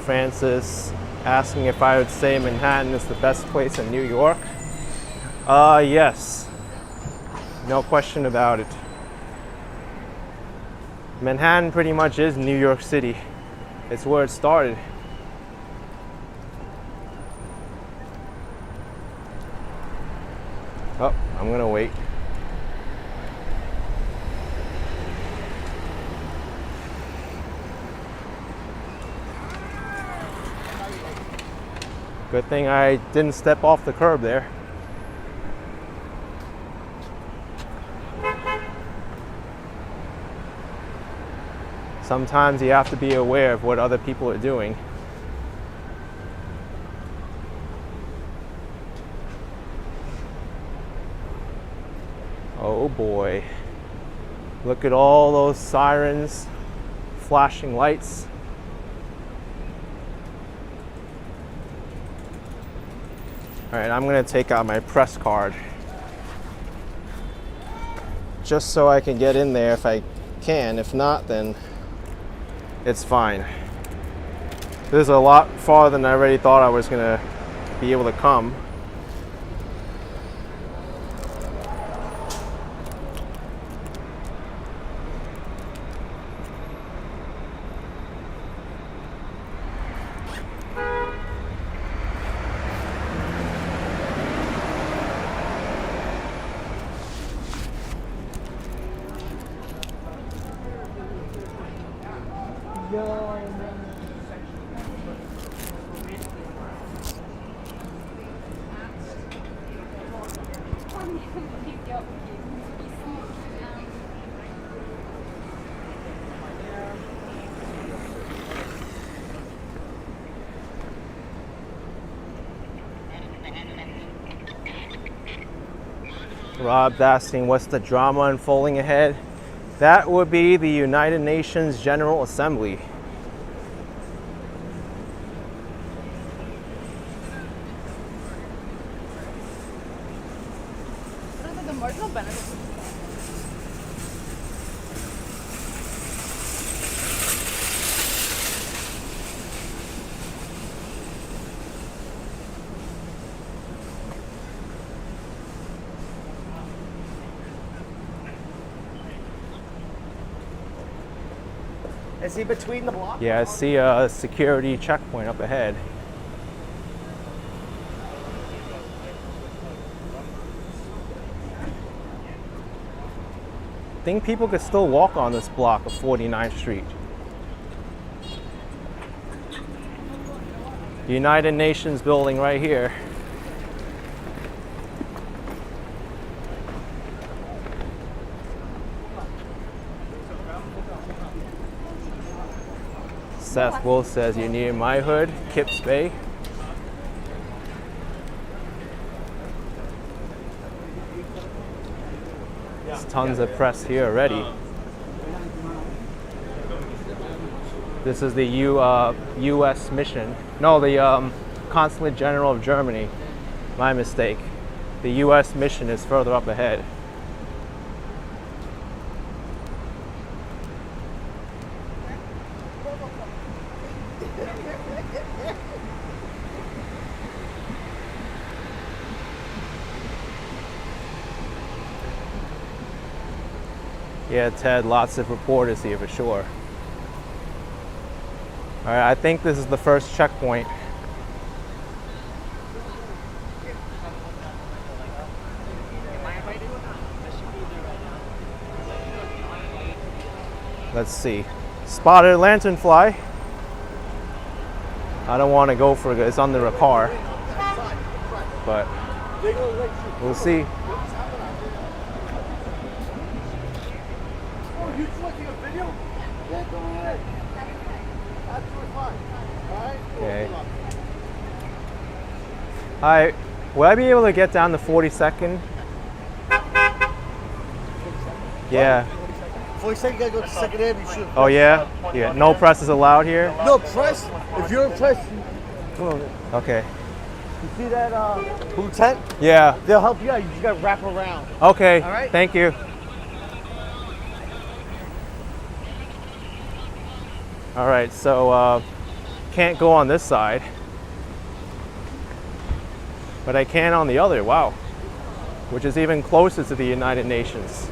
A: Francis asking if I would say Manhattan is the best place in New York. Yes. No question about it. Manhattan pretty much is New York City. It's where it started. Oh, I'm gonna wait. Good thing I didn't step off the curb there. Sometimes you have to be aware of what other people are doing. Oh boy. Look at all those sirens, flashing lights. All right, I'm gonna take out my press card just so I can get in there if I can. If not, then it's fine. This is a lot farther than I already thought I was gonna be able to come. Rob's asking what's the drama unfolding ahead. That would be the United Nations General Assembly.
B: What are the marginal benefits?
G: Is he between the blocks?
A: Yeah, I see a security checkpoint up ahead. I think people could still walk on this block of 49th Street. United Nations building right here. Seth Wolf says you're near my hood, Kips Bay. There's tons of press here already. This is the U.S. mission. No, the Consulate General of Germany. My mistake. The U.S. mission is further up ahead. Yeah, Ted, lots of reporters here for sure. All right, I think this is the first checkpoint. Let's see. Spotted a lanternfly. I don't want to go for it. It's under a car. But we'll see.
D: You collecting a video? Yeah, go ahead. Absolutely fine. All right?
A: Okay. Hi, will I be able to get down to 42nd? Yeah.
D: 42nd, you gotta go to 2nd Avenue. Shoot.
A: Oh yeah? Yeah. No press is allowed here?
D: No press. If you're a press,
A: Okay.
D: you see that blue tent?
A: Yeah.
D: They'll help you out. You just gotta wrap around.
A: Okay.
D: All right.
A: Thank you. All right, so can't go on this side, but I can on the other. Wow, which is even closer to the United Nations.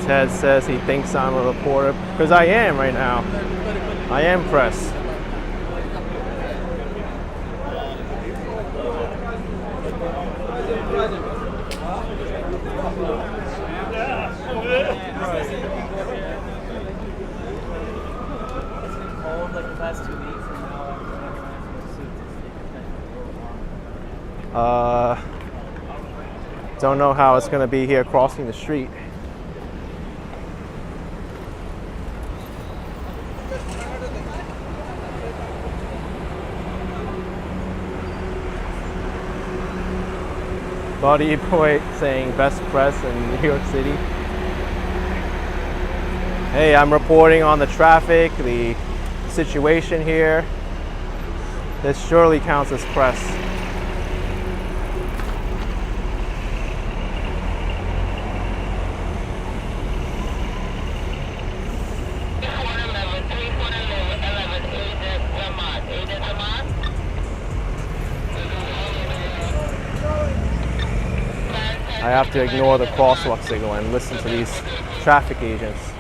A: Ted says he thinks I'm a reporter, because I am right now. I am press. Don't know how it's going to be here crossing the street. Buddy Boy saying best press in New York City. Hey, I'm reporting on the traffic, the situation here. This surely counts as press. I have to ignore the crosswalk signal and listen to these traffic agents.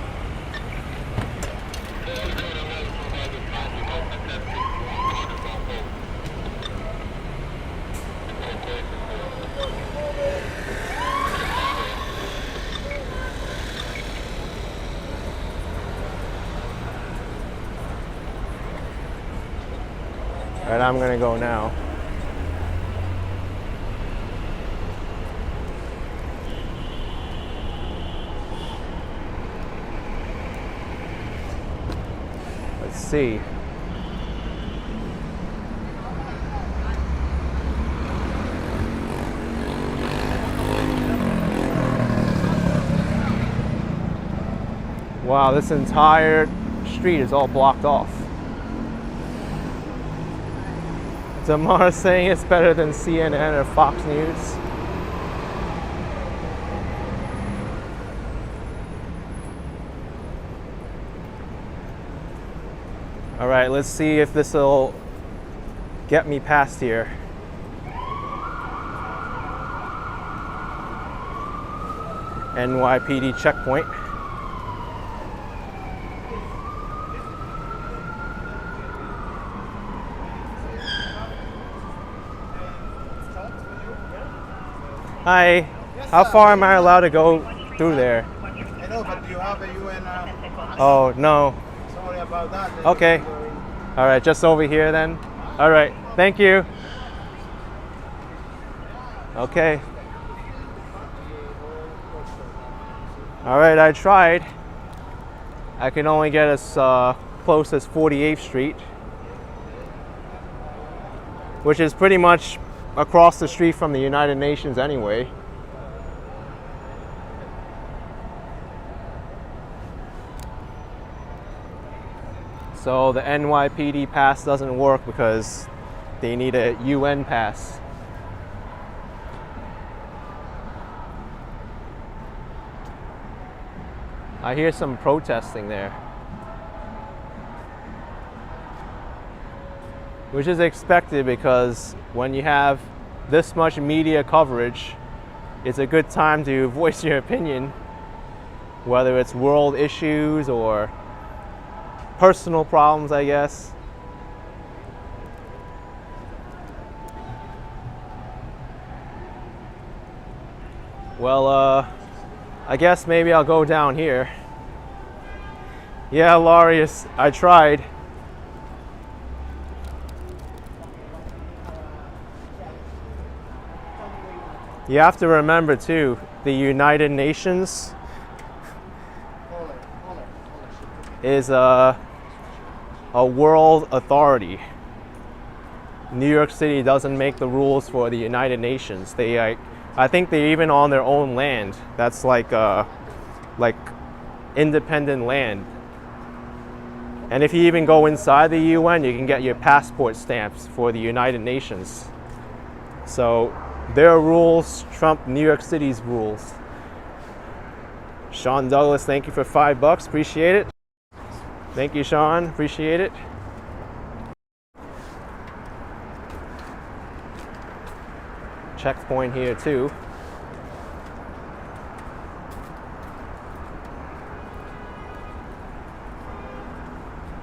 A: All right, I'm gonna go now. Let's see. Wow, this entire street is all blocked off. Damar saying it's better than CNN or Fox News. All right, let's see if this will get me past here. NYPD checkpoint. Hi. How far am I allowed to go through there?
D: I know, but do you have a UN?
A: Oh, no.
D: Sorry about that.
A: Okay. All right, just over here then. All right, thank you. Okay. All right, I tried. I can only get as close as 48th Street, which is pretty much across the street from the United Nations anyway. So the NYPD pass doesn't work because they need a UN pass. I hear some protesting there, which is expected because when you have this much media coverage, it's a good time to voice your opinion, whether it's world issues or personal problems, I guess. Well, I guess maybe I'll go down here. Yeah, Laureus, I tried. You have to remember too, the United Nations is a world authority. New York City doesn't make the rules for the United Nations. I think they're even on their own land. That's like independent land. And if you even go inside the UN, you can get your passport stamps for the United Nations. So their rules trump New York City's rules. Sean Douglas, thank you for $5. Appreciate it. Thank you, Sean. Appreciate it. Checkpoint here too.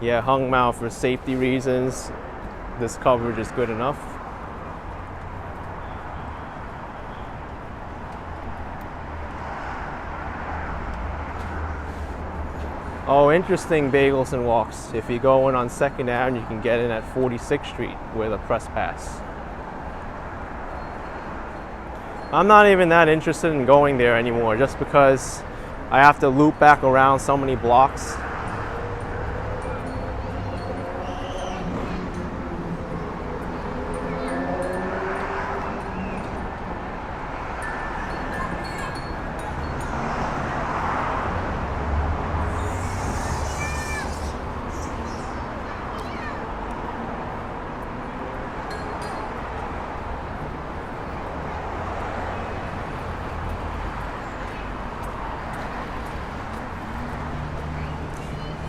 A: Yeah, hung mount for safety reasons. This coverage is good enough. Oh, interesting bagels and walks. If you go in on 2nd Avenue, you can get in at 46th Street with a press pass. I'm not even that interested in going there anymore just because I have to loop back around so many blocks.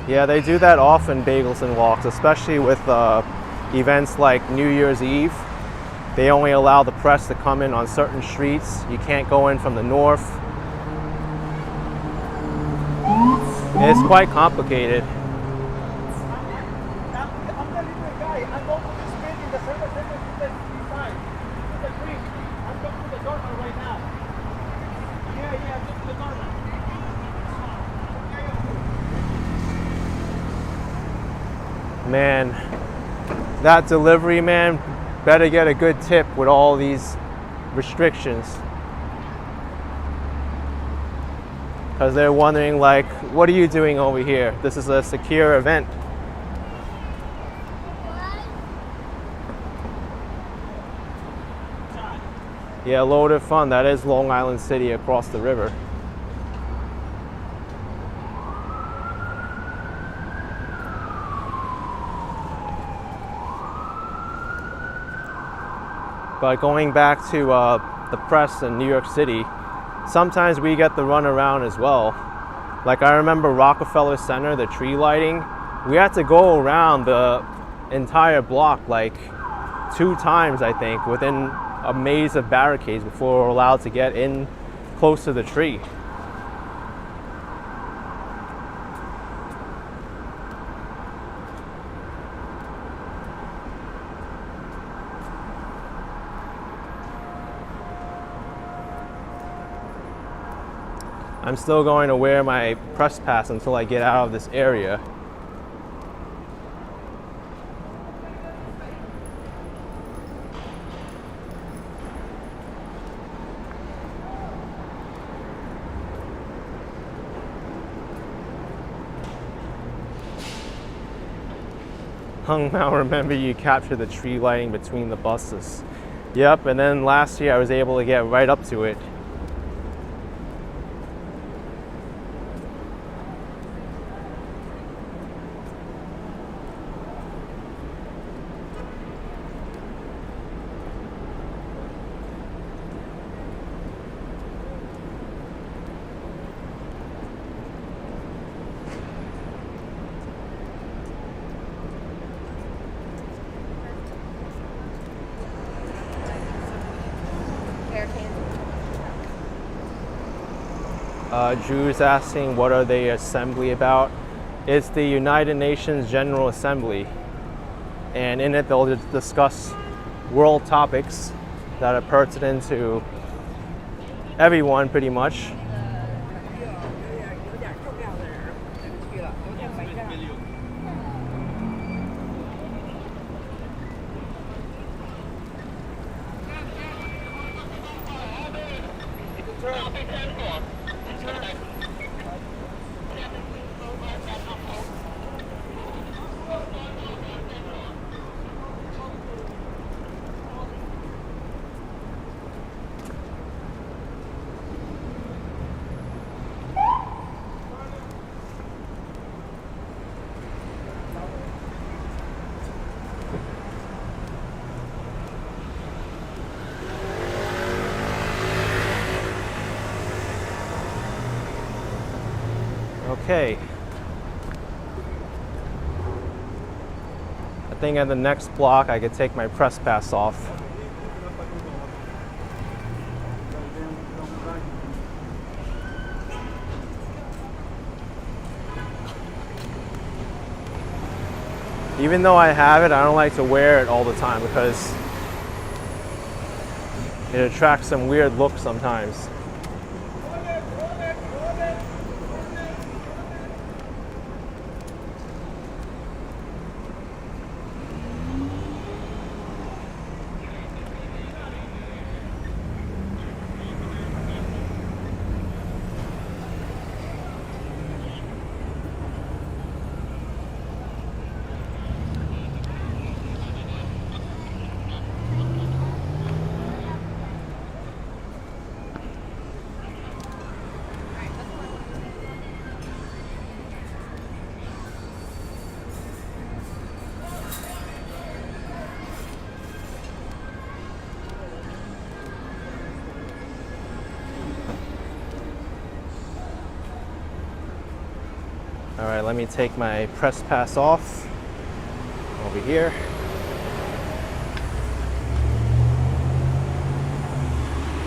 A: Yeah, they do that often, bagels and walks, especially with events like New Year's Eve. They only allow the press to come in on certain streets. You can't go in from the north. It's quite complicated.
D: I'm the little guy. I go to this building, the service center is inside. To the creek. I'm going to the doorman right now. Yeah, I'm going to the doorman.
A: Man, that delivery man better get a good tip with all these restrictions. Because they're wondering, like, what are you doing over here? This is a secure event. Yeah, load of fun. That is Long Island City across the river. But going back to the press in New York City, sometimes we get the run around as well. Like I remember Rockefeller Center, the tree lighting, we had to go around the entire block like 2 times, I think, within a maze of barricades before we were allowed to get in close to the tree. I'm still going to wear my press pass until I get out of this area. Hung Mao, remember you captured the tree lighting between the buses. Yep, and then last year I was able to get right up to it. Drew's asking what are they assembly about? It's the United Nations General Assembly, and in it they'll discuss world topics that are pertinent to everyone pretty much. Okay. I think at the next block I could take my press pass off. Even though I have it, I don't like to wear it all the time because it attracts some weird looks sometimes. All right, let me take my press pass off over here.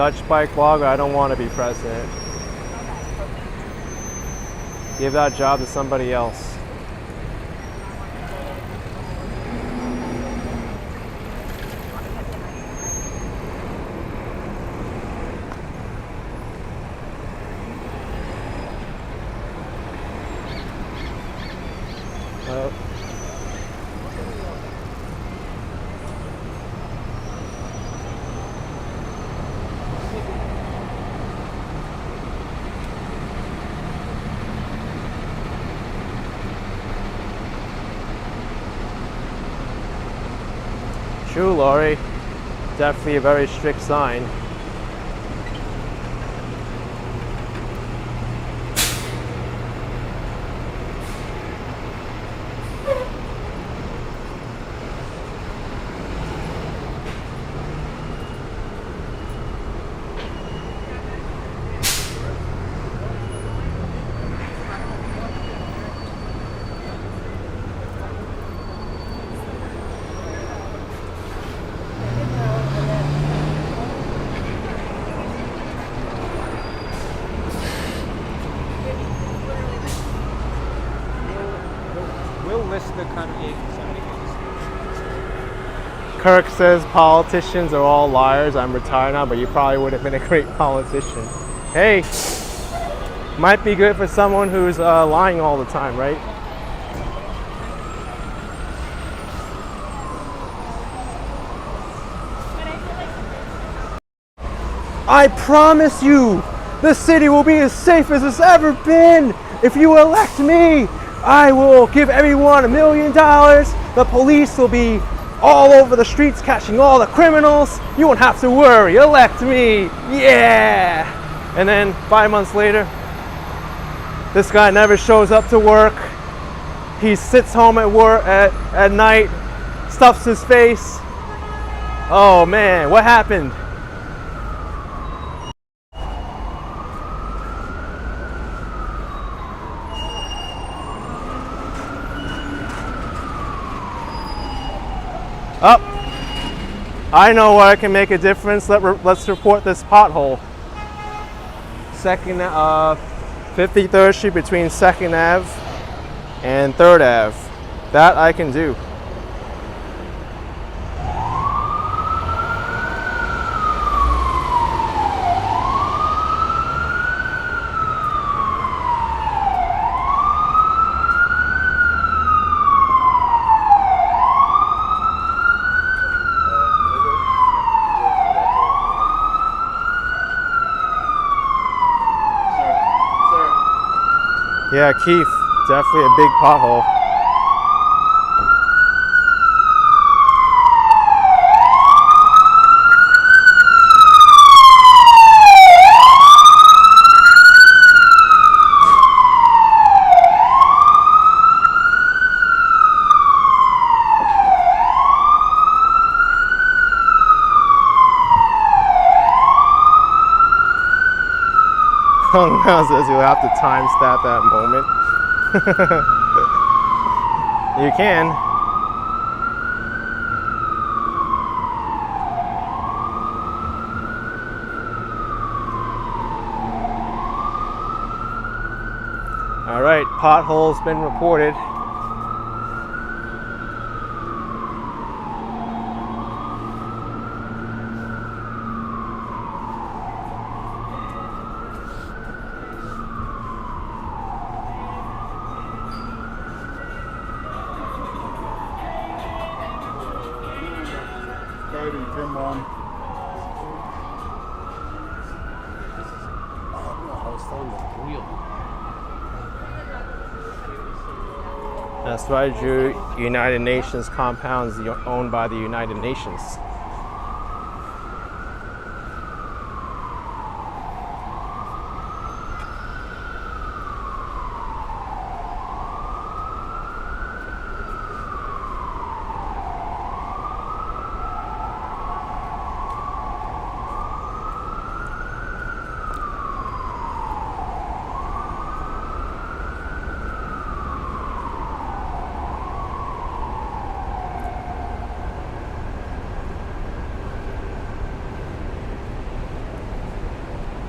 A: Dutch bike blogger. I don't want to be president. Give that job to somebody else. True, Lori. Definitely a very strict sign.
G: We'll list the congregation side.
A: Kirk says politicians are all liars. I'm retired now, but you probably would have been a great politician. Hey, might be good for someone who's lying all the time, right? I promise you, the city will be as safe as it's ever been. If you elect me, I will give everyone $1 million. The police will be all over the streets catching all the criminals. You won't have to worry. Elect me. Yeah. And then 5 months later, this guy never shows up to work. He sits home at work at night, stuffs his face. Oh man, what happened? Up. I know where I can make a difference. Let's report this pothole. 53rd Street between 2nd Ave and 3rd Ave. That I can do. Yeah, Keith, definitely a big pothole. Hung now says you'll have to time stamp that moment. You can. All right, pothole's been reported. That's why I drew United Nations compounds owned by the United Nations.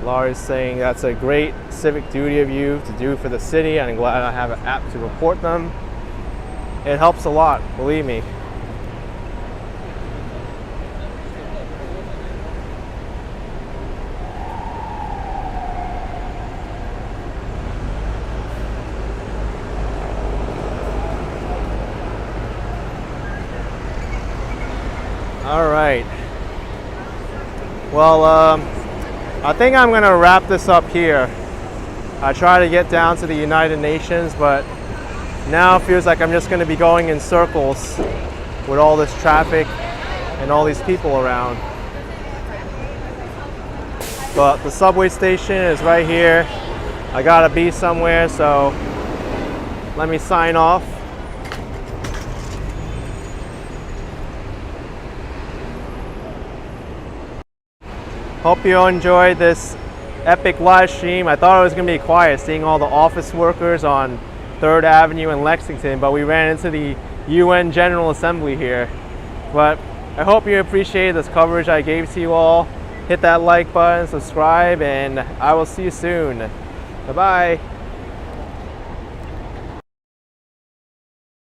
A: Laura's saying that's a great civic duty of you to do for the city, and I'm glad I have an app to report them. It helps a lot, believe me. All right. Well, I think I'm gonna wrap this up here. I try to get down to the United Nations, but now it feels like I'm just gonna be going in circles with all this traffic and all these people around. But the subway station is right here. I gotta be somewhere, so let me sign off. Hope you enjoyed this epic live stream. I thought it was going to be quiet seeing all the office workers on 3rd Avenue in Lexington, but we ran into the UN General Assembly here. But I hope you appreciate this coverage I gave to you all. Hit that like button, subscribe, and I will see you soon. Bye-bye.